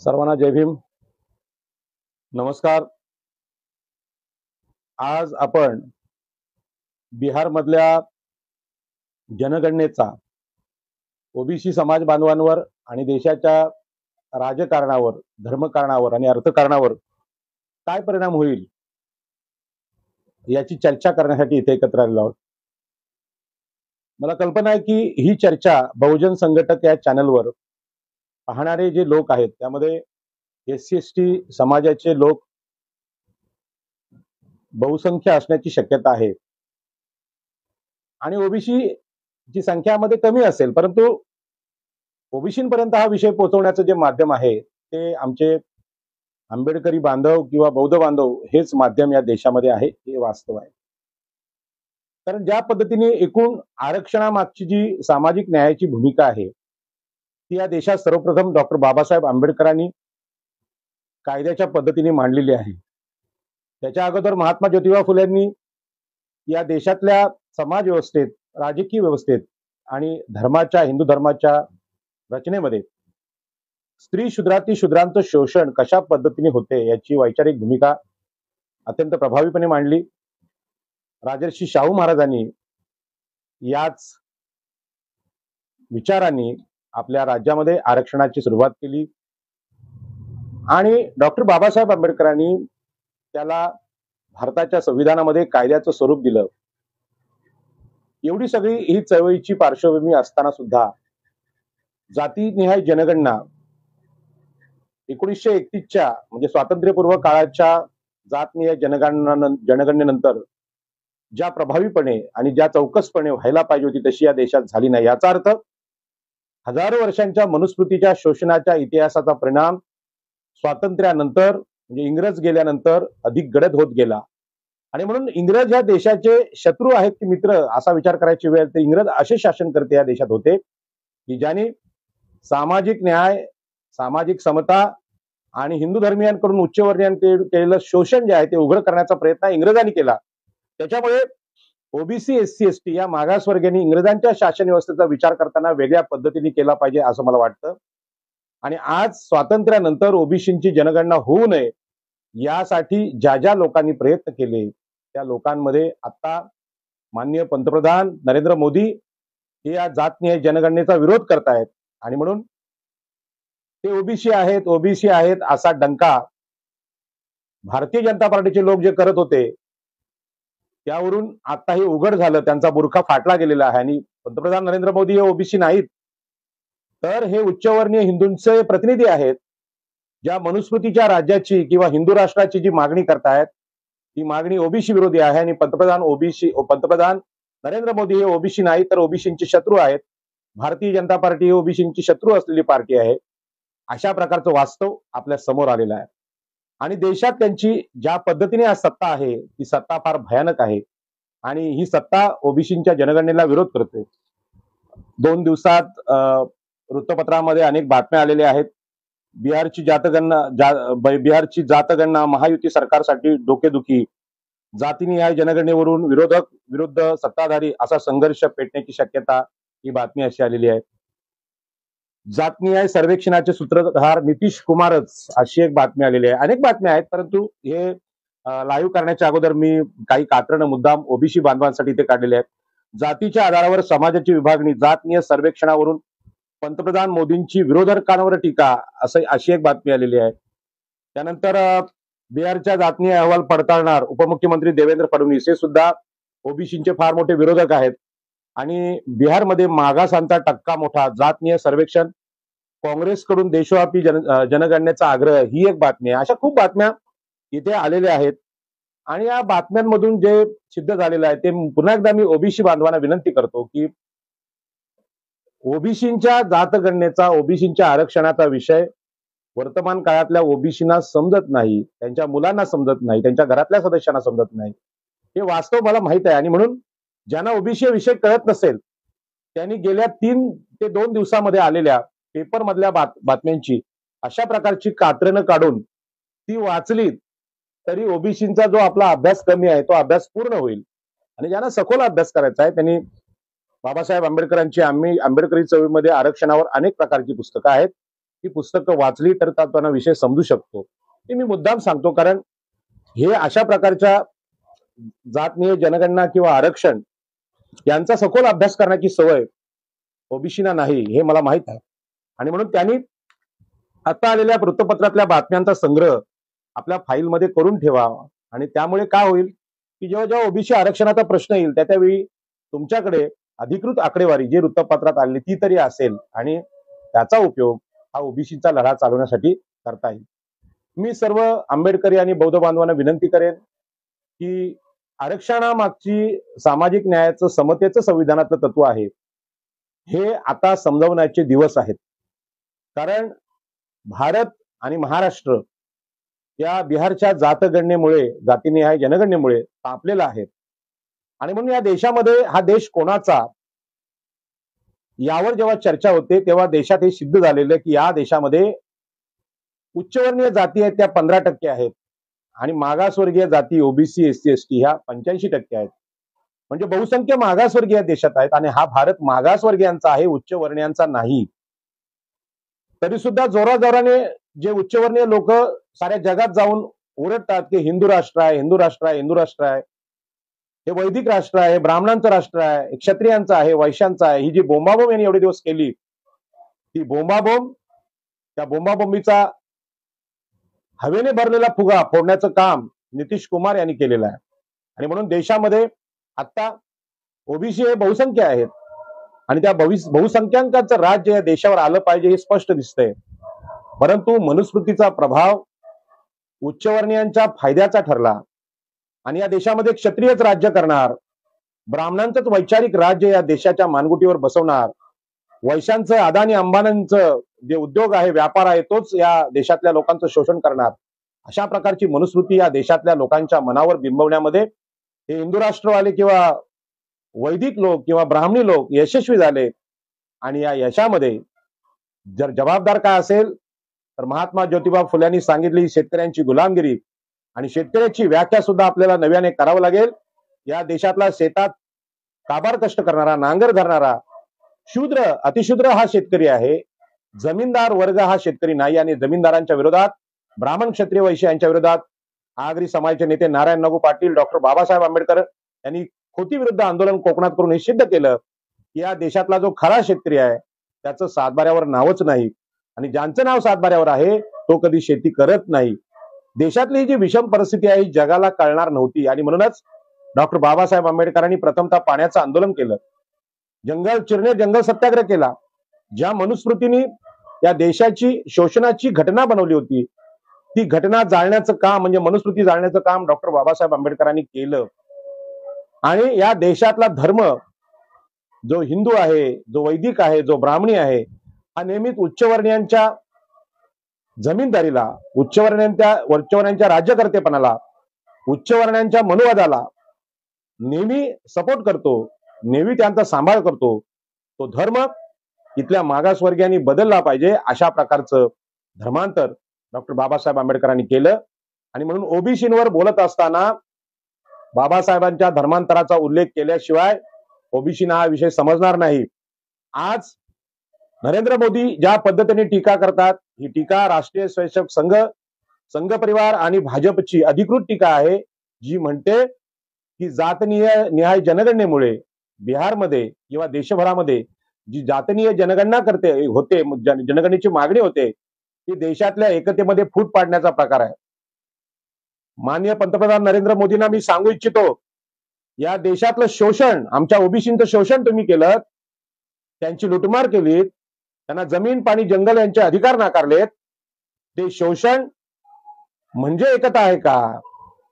सर्वांना जय भीम. नमस्कार. आज आपण बिहारमधल्या जनगणनेचा ओबीसी समाज बांधवांवर आणि देशाच्या राजकारणावर, धर्मकारणावर आणि अर्थकारणावर काय परिणाम होईल याची चर्चा करण्यासाठी इथे एकत्र आलेलो आहोत. मला कल्पना आहे की ही चर्चा बहुजन संघटक या चॅनलवर पाहणारे जे लोक आहेत त्यामध्ये एससी एसटी समाजाचे लोक बहुसंख्य असण्याची शक्यता आहे आणि ओबीसी ची संख्यामध्ये कमी असेल, परंतु ओबीसीपर्यंत हा विषय पोहोचवण्याचं जे माध्यम आहे ते आमचे आंबेडकरी बांधव किंवा बौद्ध बांधव हेच माध्यम या देशामध्ये आहे, हे वास्तव आहे. कारण ज्या पद्धतीने एकूण आरक्षणामागची जी सामाजिक न्यायाची भूमिका आहे ती या देशात सर्वप्रथम डॉक्टर बाबासाहेब आंबेडकरांनी कायद्याच्या पद्धतीने मांडलेली आहे. त्याच्या अगोदर महात्मा ज्योतिबा फुलेंनी या देशातल्या समाज व्यवस्थेत, राजकीय व्यवस्थेत आणि धर्माच्या, हिंदू धर्माच्या रचनेमध्ये स्त्री शूद्राती शूद्रांचं शोषण कशा पद्धतीने होते याची वैचारिक भूमिका अत्यंत प्रभावीपणे मांडली. राजर्षी शाहू महाराजांनी याच विचारांनी आपल्या राज्यामध्ये आरक्षणाची सुरुवात केली आणि डॉक्टर बाबासाहेब आंबेडकरांनी त्याला भारताच्या संविधानामध्ये कायद्याचं स्वरूप दिलं. एवढी सगळी ही चळवळीची पार्श्वभूमी असताना सुद्धा जातीनिहाय जनगणना 1931च्या म्हणजे स्वातंत्र्यपूर्व काळाच्या जातनिहाय जनगणनेनंतर ज्या प्रभावीपणे आणि ज्या चौकसपणे व्हायला पाहिजे होती तशी या देशात झाली नाही. याचा अर्थ हजारो वर्षांच्या मनुस्मृतीच्या शोषणाच्या इतिहासाचा परिणाम स्वातंत्र्यानंतर म्हणजे इंग्रज गेल्यानंतर अधिक गडद होत गेला आणि म्हणून इंग्रज ह्या देशाचे शत्रू आहेत की मित्र असा विचार करायची वेळ तर इंग्रज असे शासनकर्ते या देशात होते की ज्यांनी सामाजिक न्याय, सामाजिक समता आणि हिंदू धर्मियांकडून उच्चवर्णीयांकडे केलेलं शोषण जे आहे ते उघड करण्याचा प्रयत्न इंग्रजांनी केला. त्याच्यामुळे ओबीसी, एससी, एसटी या मागासवर्गीयांनी इंग्रजांच्या शासन व्यवस्थेचा विचार करताना वेगळ्या पद्धतीने केला पाहिजे असं मला वाटतं. आणि आज स्वातंत्र्यानंतर ओबीसींची जनगणना होऊ नये यासाठी ज्या ज्या लोकांनी प्रयत्न केले त्या लोकांमध्ये आता माननीय पंतप्रधान नरेंद्र मोदी हे या जातनिहाय जनगणनेचा विरोध करतायत आणि म्हणून ते ओबीसी आहेत असा डंका भारतीय जनता पार्टीचे लोक जे करत होते त्यावरून आता हे उघड झालं, त्यांचा बुरखा फाटला गेलेला आहे आणि पंतप्रधान नरेंद्र मोदी हे ओबीसी नाहीत तर हे उच्चवर्णीय हिंदूंचे प्रतिनिधी आहेत. ज्या मनुस्मृतीच्या राज्याची किंवा हिंदू राष्ट्राची जी मागणी करतायत ती मागणी ओबीसी विरोधी आहे आणि पंतप्रधान नरेंद्र मोदी हे ओबीसी नाही तर ओबीसींचे शत्रू आहेत. भारतीय जनता पार्टी ही ओबीसींची शत्रू असलेली पार्टी आहे. अशा प्रकारचं वास्तव आपल्या समोर आलेलं आहे आणि देशात त्यांची ज्या पद्धतीने आज सत्ता आहे ती सत्ता फार भयानक आहे आणि ही सत्ता ओबीसींच्या जनगणनेला विरोध करते. 2 दिवसात वृत्तपत्रामध्ये अनेक बातम्या आलेल्या आहेत. बिहारची जातगणना महायुती सरकारसाठी डोकेदुखी, जातीनिहाय जनगणनेवरून विरोधक विरुद्ध सत्ताधारी असा संघर्ष पेटण्याची शक्यता ही बातमी अशी आलेली आहे. जातनिहाय सर्वेक्षणाचे सूत्रधार नितीश कुमारच अशी एक बातमी आलेली आहे. अनेक बातम्या आहेत परंतु हे लाईव्ह करण्याच्या अगोदर मी काही कात्रणं मुद्दाम ओबीसी बांधवांसाठी ते काढलेले आहेत. जातीच्या आधारावर समाजाची विभागणी, जातनिहाय सर्वेक्षणावरून पंतप्रधान मोदींची विरोधकांवर टीका अशी एक बातमी आलेली आहे. त्यानंतर बिहारच्या जातनिहाय अहवाल पडताळणार उपमुख्यमंत्री देवेंद्र फडणवीस हे सुद्धा ओबीसींचे फार मोठे विरोधक आहेत आणि बिहारमध्ये मागासांचा टक्का मोठा, जातनिहाय सर्वेक्षण, काँग्रेसकडून देशव्यापी जनगणनेचा आग्रह ही एक बातमी आहे. अशा खूप बातम्या इथे आलेल्या आहेत आणि या बातम्यांमधून जे सिद्ध झालेलं आहे ते पुन्हा एकदा मी ओबीसी बांधवांना विनंती करतो की ओबीसींच्या जातगणनेचा, ओबीसींच्या आरक्षणाचा विषय वर्तमान काळातल्या ओबीसींना समजत नाही, त्यांच्या मुलांना समजत नाही, त्यांच्या घरातल्या सदस्यांना समजत नाही. हे वास्तव मला माहित आहे आणि म्हणून ज्यांना ओबीसी विषय कळत नसेल त्यांनी गेल्या 3 ते 2 दिवसामध्ये आलेल्या पेपर मधल्या बातम्यांची अशा प्रकारची कात्रणं काढून ती वाचली तरी ओबीसींचा जो आपला अभ्यास कमी आहे तो अभ्यास पूर्ण होईल. आणि ज्यांना सखोल अभ्यास करायचा आहे त्यांनी बाबासाहेब आंबेडकरांची आम्ही आंबेडकरी चळवळीमध्ये आरक्षणावर अनेक प्रकारची पुस्तकं आहेत ही पुस्तकं वाचली तर त्यांना विषय समजू शकतो. हे मी मुद्दाम सांगतो कारण हे अशा प्रकारच्या जातनीय जनगणना किंवा आरक्षण यांचा सखोल अभ्यास करण्याची सवय ओबीसीना नाही हे मला माहित आहे. आणि म्हणून त्यांनी आता आलेल्या वृत्तपत्रातल्या बातम्यांचा संग्रह आपल्या फाईलमध्ये करून ठेवावा. आणि त्यामुळे काय होईल की जेव्हा जेव्हा ओबीसी आरक्षणाचा प्रश्न येईल त्यावेळी तुमच्याकडे अधिकृत आकडेवारी जी वृत्तपत्रात आली ती तरी असेल आणि त्याचा उपयोग हा ओबीसीचा लढा चालवण्यासाठी करता येईल. मी सर्व आंबेडकरी आणि बौद्ध बांधवांना विनंती करेन की आरक्षणामागची सामाजिक न्यायाचं समतेचं संविधानातलं तत्व आहे हे आता समजवण्याचे दिवस आहेत. कारण भारत आणि महाराष्ट्र या बिहारच्या जातगणनेमुळे जातीनिहाय जनगणनेमुळे तापलेला आहे. आणि म्हणून या देशामध्ये हा देश कोणाचा यावर जेव्हा चर्चा होते तेव्हा देशात हे सिद्ध झालेलं की या देशामध्ये उच्चवर्णीय जाती आहेत त्या 15% आहेत आणि मागासवर्गीय जाती ओबीसी एससी एसटी ह्या 85% आहेत. म्हणजे बहुसंख्य मागासवर्गीय देशात आहेत आणि हा भारत मागासवर्गीयांचा आहे, उच्चवर्णीयांचा नाही. तरी सुद्धा जोराजोराने जे उच्चवर्णीय लोक साऱ्या जगात जाऊन ओरडतात की हिंदू राष्ट्र आहे, हिंदू राष्ट्र आहे, हिंदू राष्ट्र आहे, हे वैदिक राष्ट्र आहे, ब्राह्मणांचं राष्ट्र आहे, क्षत्रियांचं आहे, वैश्यांचं आहे. ही जी बोंबाबोंब यांनी एवढे दिवस केली ती बोंबाबोंब त्या बोंबाबोंबीचा हवेने भरलेला फुगा फोडण्याचं काम नितीश कुमार यांनी केलेलं आहे. आणि म्हणून देशामध्ये आता ओबीसी हे बहुसंख्य आहेत आणि त्या बहुसंख्याकांचं राज्य या देशावर आलं पाहिजे हे स्पष्ट दिसतंय. परंतु मनुस्मृतीचा प्रभाव उच्चवर्णीयांच्या फायद्याचा ठरला आणि या देशामध्ये क्षत्रियच राज्य करणार, ब्राह्मणांचंच वैचारिक राज्य या देशाच्या मानगुटीवर बसवणार, वैश्यांचं अदानी अंबानींचं जे उद्योग आहे व्यापार आहे तोच या देशातल्या लोकांचं शोषण करणार. अशा प्रकारची मनुस्मृती या देशातल्या लोकांच्या मनावर बिंबवण्यामध्ये हे हिंदू राष्ट्रवाले किंवा वैदिक लोक किंवा ब्राह्मणी लोक यशस्वी झाले. आणि या यशामध्ये जर जबाबदार काय असेल तर महात्मा ज्योतिबा फुल्यांनी सांगितली शेतकऱ्यांची गुलामगिरी आणि शेतकऱ्याची व्याख्या सुद्धा आपल्याला नव्याने करावं लागेल. या देशातला शेतात काबार कष्ट करणारा, नांगर धरणारा शूद्र अतिशूद्र हा शेतकरी आहे. जमीनदार वर्ग हा शेतकरी नाही. आणि जमीनदारांच्या विरोधात ब्राह्मण क्षत्रिय वैश्य यांच्या विरोधात आगरी समाजाचे नेते नारायण नागू पाटील, डॉक्टर बाबासाहेब आंबेडकर यांनी खोती विरुद्ध आंदोलन कोकणात करून हे सिद्ध केलं की या देशातला जो खरा शेतकरी आहे त्याचं सातबाऱ्यावर नावच नाही आणि ज्यांचं नाव सातबाऱ्यावर आहे तो कधी शेती करत नाही. देशातली जी विषम परिस्थिती आहे ही जगाला कळणार नव्हती आणि म्हणूनच डॉक्टर बाबासाहेब आंबेडकरांनी प्रथमतः पाण्याचं आंदोलन केलं, जंगल चिरणे जंगल सत्याग्रह केला. ज्या मनुस्मृतीने या देशाची शोषणाची घटना बनवली होती ती घटना जाळण्याचं काम म्हणजे मनुस्मृती जाळण्याचं काम डॉक्टर बाबासाहेब आंबेडकरांनी केलं. आणि या देशातला धर्म जो हिंदू आहे, जो वैदिक आहे, जो ब्राह्मणी आहे हा नेहमीच उच्चवर्णीयांच्या जमीनदारीला, उच्चवर्णीयांच्या राज्यकर्तेपणाला, उच्चवर्णीयांच्या मनुवादाला नेहमी सपोर्ट करतो, नेहमी त्यांचा सांभाळ करतो. तो धर्म इथल्या मागासवर्गीयांनी बदलला पाहिजे अशा प्रकारचं धर्मांतर डॉक्टर बाबासाहेब आंबेडकरांनी केलं. आणि म्हणून ओबीसींवर बोलत असताना बाबासाहेबांच्या धर्मांतराचा उल्लेख केल्याशिवाय ओबीसीना हा विषय समजणार नाही. आज नरेंद्र मोदी ज्या पद्धतीने टीका करतात ही टीका राष्ट्रीय स्वयंसेवक संघ परिवार आणि भाजपची अधिकृत टीका आहे जी म्हणते की जातनीय निहाय जनगणनेमुळे बिहारमध्ये किंवा देशभरामध्ये जी जातनीय जनगणना होते जनगणनेची मागणी होते ती देशातल्या एकतेमध्ये फूट पाडण्याचा प्रकार आहे. माननीय पंतप्रधान नरेंद्र मोदींना मी सांगू इच्छितो या देशातलं शोषण, आमच्या ओबीसींचं शोषण तुम्ही केलं, त्यांची लुटमार केलीत, त्यांना जमीन पाणी जंगल यांचे अधिकार नाकारलेत. ते शोषण म्हणजे एकता आहे का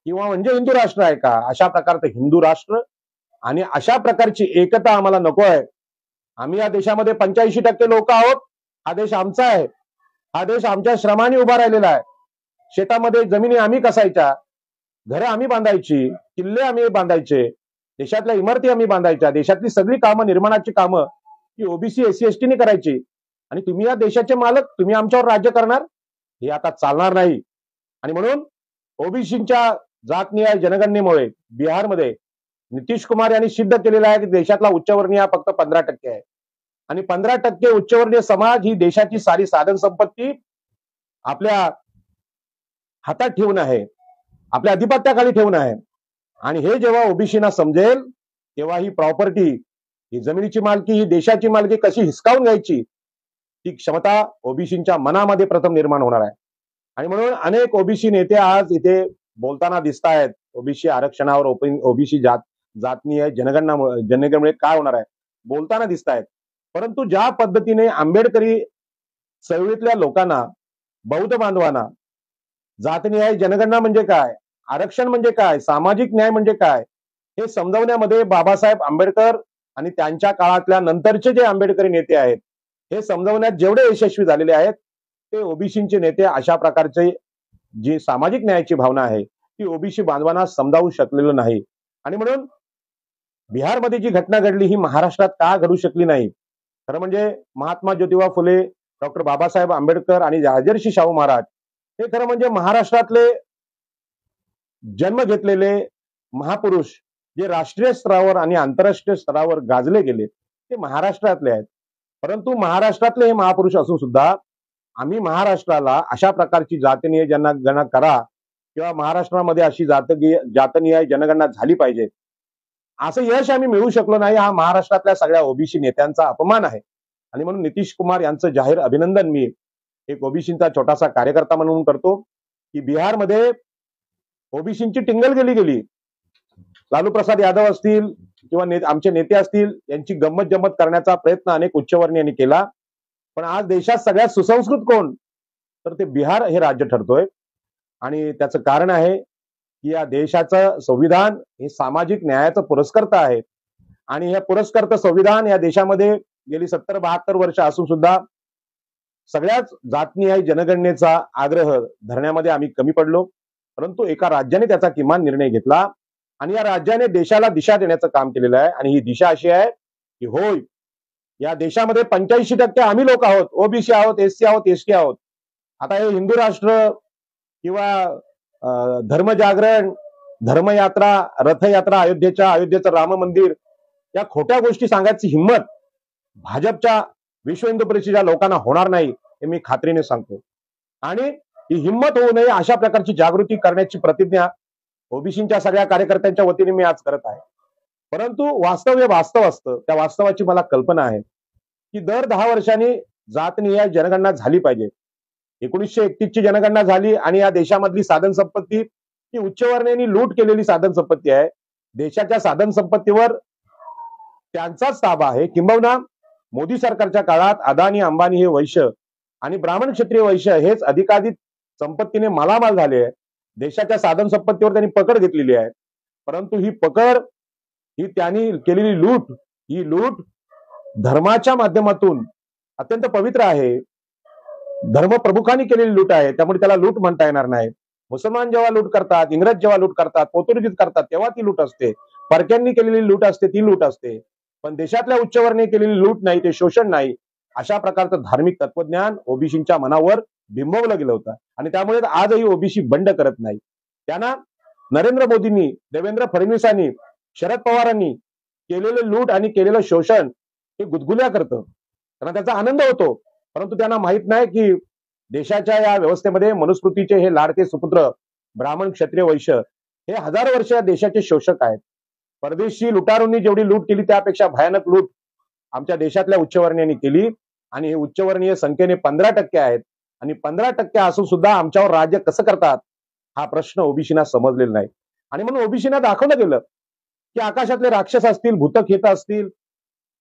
किंवा म्हणजे हिंदू राष्ट्र आहे का? अशा प्रकारचं हिंदू राष्ट्र आणि अशा प्रकारची एकता आम्हाला नको आहे. आम्ही या देशामध्ये 85% लोक आहोत. हा देश आमचा आहे. हा देश आमच्या श्रमाने उभा राहिलेला आहे. शेतामध्ये जमिनी आम्ही कसायच्या, घरं आम्ही बांधायची, किल्ले आम्ही बांधायचे, देशातल्या इमारती आम्ही बांधायच्या, देशातली सगळी कामं निर्माणाची कामं ही ओबीसी एससी एसटीने करायची. आणि तुम्ही या देशाचे मालक, तुम्ही आमच्यावर राज्य करणार, हे आता चालणार नाही. आणि म्हणून ओबीसींच्या जातनीय जनगणनेमुळे बिहारमध्ये नितीश कुमार यांनी सिद्ध केलेलं आहे की देशातला उच्चवर्णीय फक्त 15% आहे आणि 15% उच्चवर्णीय समाज ही देशाची सारी साधन संपत्ती आपल्या हातात ठेवून आहे, आपल्या अधिपत्याखाली ठेवून आहे. आणि हे जेव्हा ओबीसीना समजेल तेव्हा ही प्रॉपर्टी, ही जमिनीची मालकी, ही देशाची मालकी कशी हिसकावून घ्यायची, ती क्षमता ओबीसींच्या मनामध्ये प्रथम निर्माण होणार आहे. आणि म्हणून अनेक ओबीसी नेते आज इथे बोलताना दिसत आहेत ओबीसी आरक्षणावर, ओबीसी जातनीय जनगणनेमुळे काय होणार आहे बोलताना दिसत आहेत. परंतु ज्या पद्धतीने आंबेडकरी चळवळीतल्या लोकांना, बौद्ध बांधवांना जातनीय जनगणना म्हणजे काय, आरक्षण म्हणजे काय, सामाजिक न्याय म्हणजे काय, हे समजवण्यामध्ये बाबासाहेब आंबेडकर आणि त्यांच्या काळातल्या नंतरचे जे आंबेडकरी नेते आहेत हे समजवण्यात जेवढे यशस्वी झालेले आहेत ते ओबीसीचे नेते अशा प्रकारचे जी सामाजिक न्यायाची भावना आहे ती ओबीसी बांधवांना समजावू शकलेलं नाही. आणि म्हणून बिहारमध्ये जी घटना घडली ही महाराष्ट्रात का घडू शकली नाही? खरं म्हणजे महात्मा ज्योतिबा फुले, डॉक्टर बाबासाहेब आंबेडकर आणि राजर्षी शाहू महाराज हे खरं म्हणजे महाराष्ट्रातले जन्म घेतलेले महापुरुष जे राष्ट्रीय स्तरावर आणि आंतरराष्ट्रीय स्तरावर गाजले गेले ते महाराष्ट्रातले आहेत. परंतु महाराष्ट्रातले हे महापुरुष असून सुद्धा आम्ही महाराष्ट्राला अशा प्रकारची जातनीय जनगणना करा किंवा महाराष्ट्रामध्ये अशी जातनीय जनगणना झाली पाहिजे असं यश आम्ही मिळवू शकलो नाही. हा महाराष्ट्रातल्या सगळ्या ओबीसी नेत्यांचा अपमान आहे. आणि म्हणून नितीश कुमार यांचं जाहीर अभिनंदन मी एक ओबीसीचा छोटासा कार्यकर्ता म्हणून करतो की बिहारमध्ये ओबीसींची टिंगल गेली. लालू प्रसाद यादव असतील किंवा आमचे नेते असतील यांची गंमत जम्मत करण्याचा प्रयत्न अनेक उच्चवर्णीयांनी केला. पण आज देशात सगळ्यात सुसंस्कृत कोण, तर ते बिहार हे राज्य ठरतोय. आणि त्याचं कारण आहे की या देशाचं संविधान हे सामाजिक न्यायाचं पुरस्कर्ता आहे. आणि हे पुरस्कर्ता संविधान या देशामध्ये गेली 70-72 वर्ष असून सुद्धा सगळ्याच जातनीय जनगणनेचा आग्रह धरण्यामध्ये आम्ही कमी पडलो. परंतु एका राज्याने त्याचा किमान निर्णय घेतला आणि या राज्याने देशाला दिशा देण्याचं काम केलेलं आहे. आणि ही दिशा अशी आहे की होय, या देशामध्ये 85% आम्ही लोक आहोत, ओबीसी आहोत, एससी आहोत, एसटी आहोत. आता हे हिंदू राष्ट्र किंवा धर्मजागरण, धर्मयात्रा, रथयात्रा, अयोध्येचं राम मंदिर या खोट्या गोष्टी सांगायची हिंमत भाजपच्या विश्व हिंदू परिषदेच्या लोकांना होणार नाही हे मी खात्रीने सांगतो. आणि ही हिंमत होऊ नये अशा प्रकारची जागृती करण्याची प्रतिज्ञा ओबीसीच्या सगळ्या कार्यकर्त्यांच्या वतीने मी आज करत आहे. परंतु वास्तव हे वास्तव असतं, त्या वास्तवाची मला कल्पना आहे की दर 10 वर्षांनी जातनीय जनगणना झाली पाहिजे. 1931 ची जनगणना झाली आणि या देशामधली साधन संपत्ती ही उच्चवर्णीयांनी लूट केलेली साधन संपत्ती आहे. देशाच्या साधन संपत्तीवर त्यांचाच ताबा आहे. किंबहुना मोदी सरकारच्या काळात अदानी, अंबानी हे वैश्य आणि ब्राह्मण क्षत्रिय वैश्य हेच अधिकाधिक संपत्तीने मालामाल झाले आहे. देशाच्या साधन संपत्तीवर त्यांनी पकड घेतलेली आहे. परंतु ही पकड, ही त्यांनी केलेली लूट, ही लूट धर्माच्या माध्यमातून अत्यंत पवित्र आहे. धर्मप्रमुखांनी केलेली लूट आहे, त्यामुळे त्याला लूट म्हणता येणार नाही. मुसलमान जेव्हा लूट करतात, इंग्रज जेव्हा लूट करतात, पोर्तुगीज करतात तेव्हा ती लूट असते. परक्यांनी केलेली लूट असते ती लूट असते. पण देशातल्या उच्चवर्णीय केलेली लूट नाही, ते शोषण नाही. अशा प्रकारचं धार्मिक तत्वज्ञान ओबीसीच्या मनावर बिंबवलं गेलं होतं. आणि त्यामुळे आजही ओबीसी बंड करत नाही. त्यांना नरेंद्र मोदींनी, देवेंद्र फडणवीसांनी, शरद पवारांनी केलेले लूट आणि केलेलं शोषण हे गुदगुल्या करतं, त्यांना त्याचा आनंद होतो. परंतु त्यांना माहित नाही की देशाच्या या व्यवस्थेमध्ये मनुस्मृतीचे हे लाडके सुपुत्र ब्राह्मण, क्षत्रिय, वैश्य हे हजारो वर्ष या देशाचे शोषक आहेत. परदेशी लुटारूंनी जेवढी लूट केली त्यापेक्षा भयानक लूट आमच्या देशातल्या उच्चवर्णीयांनी केली. आणि हे उच्चवर्णीय संख्येने 15% आहेत. आणि 15% असून सुद्धा आमच्यावर राज्य कसं करतात हा प्रश्न ओबीसीना समजलेला नाही. आणि म्हणून ओबीसीना दाखवलं गेलं की आकाशातले राक्षस असतील, भूतखेत असतील,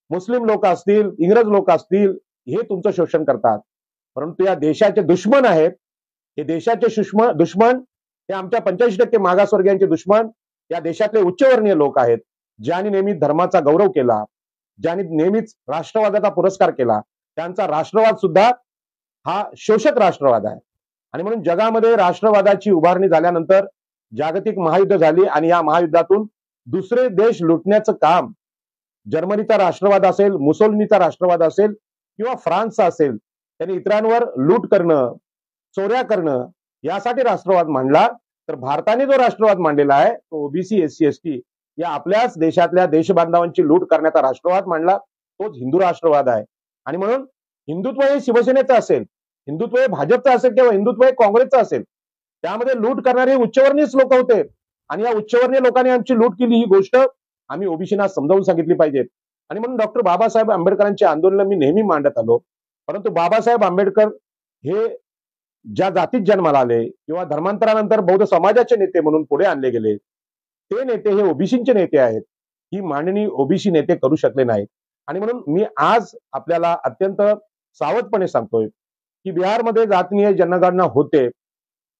मुस्लिम लोक असतील, इंग्रज लोक असतील, हे तुमचं शोषण करतात. परंतु या देशाचे दुश्मन आहेत. हे देशाचे दुश्मन हे आमच्या 85% मागासवर्गीयांचे दुश्मन या देशातले उच्चवर्णीय लोक आहेत, ज्यांनी नेहमी धर्माचा गौरव केला, ज्यांनी नेहमीच राष्ट्रवादाचा पुरस्कार केला. त्यांचा राष्ट्रवाद सुद्धा हा शोषक राष्ट्रवाद आहे. आणि म्हणून जगामध्ये राष्ट्रवादाची उभारणी झाल्यानंतर जागतिक महायुद्ध झाली आणि या महायुद्धातून दुसरे देश लुटण्याचं काम जर्मनीचा राष्ट्रवाद असेल, मुसोलिनीचा राष्ट्रवाद असेल किंवा फ्रान्सचा असेल, त्यांनी इतरांवर लूट करणं, चोऱ्या करणं यासाठी राष्ट्रवाद मांडला. तर भारताने जो राष्ट्रवाद मांडलेला आहे तो ओबीसी, एससी, एसटी या आपल्याच देशातल्या देशबांधवांची लूट करण्याचा राष्ट्रवाद मांडला, तोच हिंदू राष्ट्रवाद आहे. आणि म्हणून हिंदुत्व हे शिवसेनेचं असेल, हिंदुत्व हे भाजपचं असेल किंवा हिंदुत्व हे काँग्रेसचं असेल, त्यामध्ये लूट करणारे उच्चवर्णीयच लोक होते आणि या उच्चवर्णीय लोकांनी आमची लूट केली ही गोष्ट आम्ही ओबीसीना समजावून सांगितली पाहिजे. आणि म्हणून डॉक्टर बाबासाहेब आंबेडकरांची आंदोलन मी नेहमी मांडत आलो. परंतु बाबासाहेब आंबेडकर हे ज्या जातीत जन्माला आले किंवा धर्मांतरानंतर बौद्ध समाजाचे नेते म्हणून पुढे आणले गेले, ते नेते हे ओबीसीचे नेते आहेत. ही मांडणी ओबीसी नेते करू शकले नाहीत. आणि म्हणून मी आज आपल्याला अत्यंत सावधपणे सांगतोय की बिहारमध्ये जातीय जनगणना होते.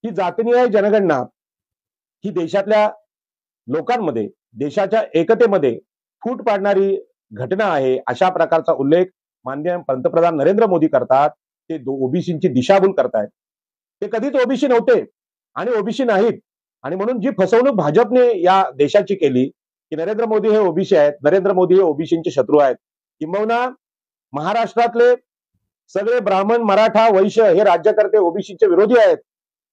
ही जातीय जनगणना ही देशातल्या लोकांमध्ये, देशाच्या एकतेमध्ये फूट पाडणारी घटना आहे, अशा प्रकारचा उल्लेख माननीय पंतप्रधान नरेंद्र मोदी करतात. ते ओबीसीची दिशाभूल करतायत. ते कधीच ओबीसी नव्हते आणि ओबीसी नाहीत. आणि म्हणून जी फसवणूक भाजपने या देशाची केली की नरेंद्र मोदी हे ओबीसी आहेत, नरेंद्र मोदी हे ओबीसीचे शत्रू आहेत, किंबहुना महाराष्ट्रातले सगळे ब्राह्मण, मराठा, वैश्य हे राज्यकर्ते ओबीसीचे विरोधी आहेत.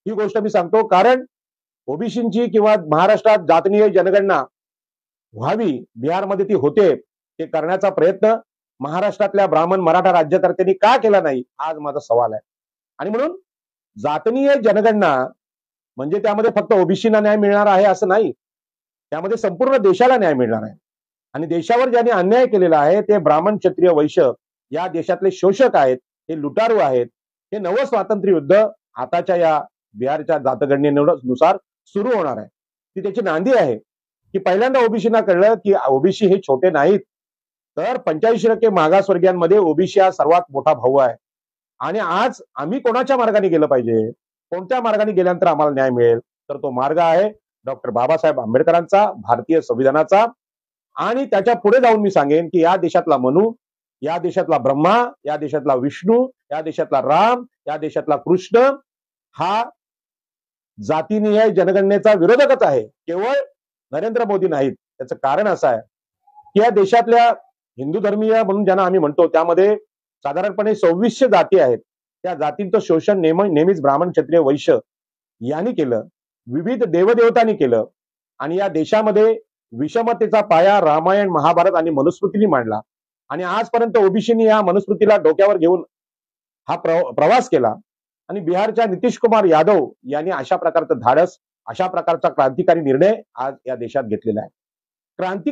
ही गोष्ट मी सांगतो कारण ओबीसीची किंवा महाराष्ट्रात जातीय जनगणना व्हावी, बिहारमध्ये ती होते, ते करण्याचा प्रयत्न महाराष्ट्रातल्या ब्राह्मण मराठा राज्यकर्त्यांनी का केला नाही, आज माझा सवाल आहे. आणि म्हणून जातीय जनगणना म्हणजे त्यामध्ये फक्त ओबीसीना न्याय मिळणार आहे असं नाही, त्यामध्ये संपूर्ण देशाला न्याय मिळणार आहे. आणि देशावर ज्यांनी अन्याय केलेला आहे ते ब्राह्मण, क्षत्रिय, वैश्य या देशातले शोषक आहेत, हे लुटारू आहेत. हे नवं स्वातंत्र्य युद्ध आताच्या या बिहारच्या जातगणनेनुसार सुरू होणार आहे. ती त्याची नांदी आहे की पहिल्यांदा ओबीसीना कळलं की ओबीसी हे छोटे नाहीत, तर 85% मागासवर्गीयांमध्ये ओबीसी हा सर्वात मोठा भाऊ आहे. आणि आज आम्ही कोणाच्या मार्गाने गेलं पाहिजे, कोणत्या मार्गाने गेल्यानंतर आम्हाला न्याय मिळेल, तर तो मार्ग आहे डॉक्टर बाबासाहेब आंबेडकरांचा, भारतीय संविधानाचा. आणि त्याच्या पुढे जाऊन मी सांगेन की या देशातला मनू, या देशातला ब्रह्मा, या देशातला विष्णू, या देशातला राम, या देशातला कृष्ण हा जातीनिहाय जनगणनेचा विरोधकच आहे, केवळ नरेंद्र मोदी नाहीत. त्याचं कारण असं आहे की या देशातल्या हिंदू धर्मीय म्हणून ज्यांना आम्ही म्हणतो त्यामध्ये साधारणपणे 2600 जाती आहेत. त्या जातींचं शोषण नेहमीच ब्राह्मण, क्षत्रिय, वैश्य यांनी केलं, विविध देवदेवतांनी केलं. आणि या देशामध्ये विषमतेचा पाया रामायण, महाभारत आणि मनुस्मृतींनी मांडला. आणि आजपर्यंत ओबीसीनी या मनुस्मृतीला डोक्यावर घेऊन हा प्रवास केला. आणि बिहारच्या नितीश कुमार यादव यांनी अशा प्रकारचं धाडस, अशा प्रकारचा क्रांतिकारी निर्णय आज या देशात घेतलेला आहे.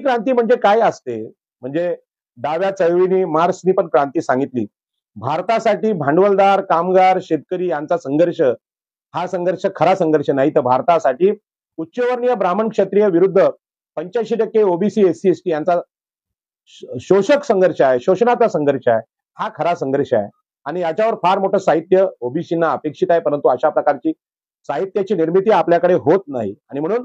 क्रांती म्हणजे काय असते, म्हणजे डाव्या चळवळीने, मार्क्सनी पण क्रांती सांगितली. भारतासाठी भांडवलदार, कामगार, शेतकरी यांचा संघर्ष हा संघर्ष खरा संघर्ष नाही, तर भारतासाठी उच्चवर्णीय ब्राह्मण, क्षत्रिय विरुद्ध 85% ओबीसी, एससी, एसटी यांचा शोषक संघर्ष आहे, शोषणाचा संघर्ष आहे, हा खरा संघर्ष आहे. आणि याच्यावर फार मोठं साहित्य ओबीसींना अपेक्षित आहे, परंतु अशा प्रकारची साहित्याची निर्मिती आपल्याकडे होत नाही. आणि म्हणून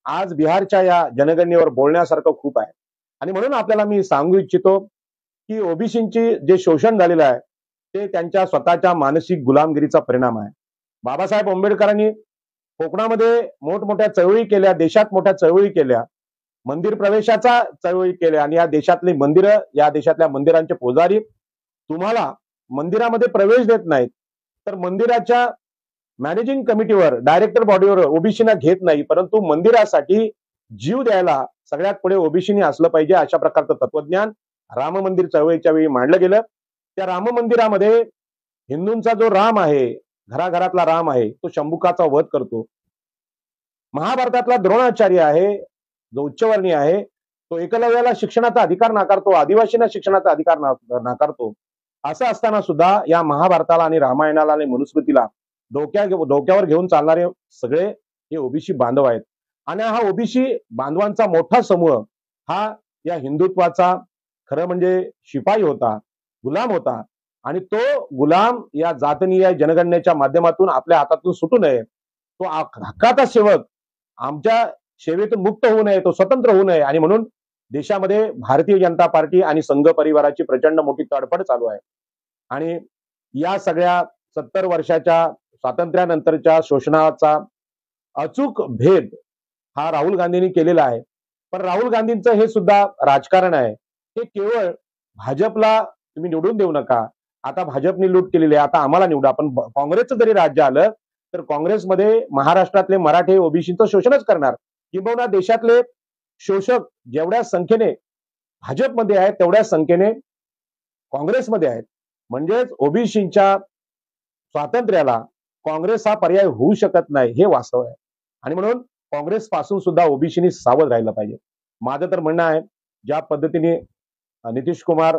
आज बिहारच्या या जनगणनेवर बोलण्यासारखं खूप आहे. आणि म्हणून आपल्याला मी सांगू इच्छितो की ओबीसींची जे शोषण झालेलं आहे ते त्यांच्या स्वतःच्या मानसिक गुलामगिरीचा परिणाम आहे. बाबासाहेब आंबेडकरांनी कोकणामध्ये मोठमोठ्या चळवळी केल्या, देशात मोठ्या चळवळी केल्या, मंदिर प्रवेशाचा चळवळी केल्या. आणि या देशातली मंदिरं, या देशातल्या मंदिरांचे पुजारी तुम्हाला मंदिरामध्ये प्रवेश देत नाहीत, तर मंदिराच्या मॅनेजिंग कमिटीवर, डायरेक्टर बॉडीवर ओबीसीना घेत नाही, परंतु मंदिरासाठी जीव द्यायला सगळ्यात पुढे ओबीसीनी असलं पाहिजे, अशा प्रकारचं तत्वज्ञान राम मंदिर चळवळीच्या वेळी मांडलं गेलं. त्या राम मंदिरामध्ये हिंदूंचा जो राम आहे, घराघरातला राम आहे, तो शंभुकाचा वध करतो. महाभारतातला द्रोणाचार्य आहे, जो उच्चवर्णीय आहे, तो एकलव्याला शिक्षणाचा अधिकार नाकारतो, आदिवासींना शिक्षणाचा अधिकार नाकारतो. असं असताना सुद्धा या महाभारताला आणि रामायणाला आणि मनुस्मृतीला डोक्यावर घेऊन चालणारे सगळे हे ओबीसी बांधव आहेत. आणि हा ओबीसी बांधवांचा मोठा समूह हा या हिंदुत्वाचा खरं म्हणजे शिपाई होता, गुलाम होता. आणि तो गुलाम या जातीय जनगणनेच्या माध्यमातून आपल्या हातातून सुटू नये, तो हक्काचा सेवक आमच्या सेवेतून मुक्त होऊ नये, तो स्वतंत्र होऊ नये. आणि म्हणून देशामध्ये भारतीय जनता पार्टी आणि संघ परिवाराची प्रचंड मोठी तडफड चालू आहे. आणि या सगळ्या 70 वर्षाच्या स्वातंत्र्यानंतरच्या शोषणाचा अचूक भेद हा राहुल गांधींनी केलेला आहे. पण राहुल गांधींचं हे सुद्धा राजकारण आहे. हे केवळ भाजपला तुम्ही निवडून देऊ नका, आता भाजपने लूट केलेली आहे, आता आम्हाला निवडा. पण काँग्रेसचं जरी राज्य आलं तर काँग्रेसमध्ये महाराष्ट्रातले मराठे ओबीसीचं शोषणच करणार. किंबहुना देशातले शोषक जेवढ्या संख्येने भाजपमध्ये आहेत तेवढ्या संख्येने काँग्रेसमध्ये आहेत. म्हणजेच ओबीसीच्या स्वातंत्र्याला काँग्रेस हा पर्याय होऊ शकत नाही, हे वास्तव आहे. आणि म्हणून काँग्रेस पासून सुद्धा ओबीसीनी सावध राहिलं पाहिजे. माझं तर म्हणणं आहे, ज्या पद्धतीने नितीश कुमार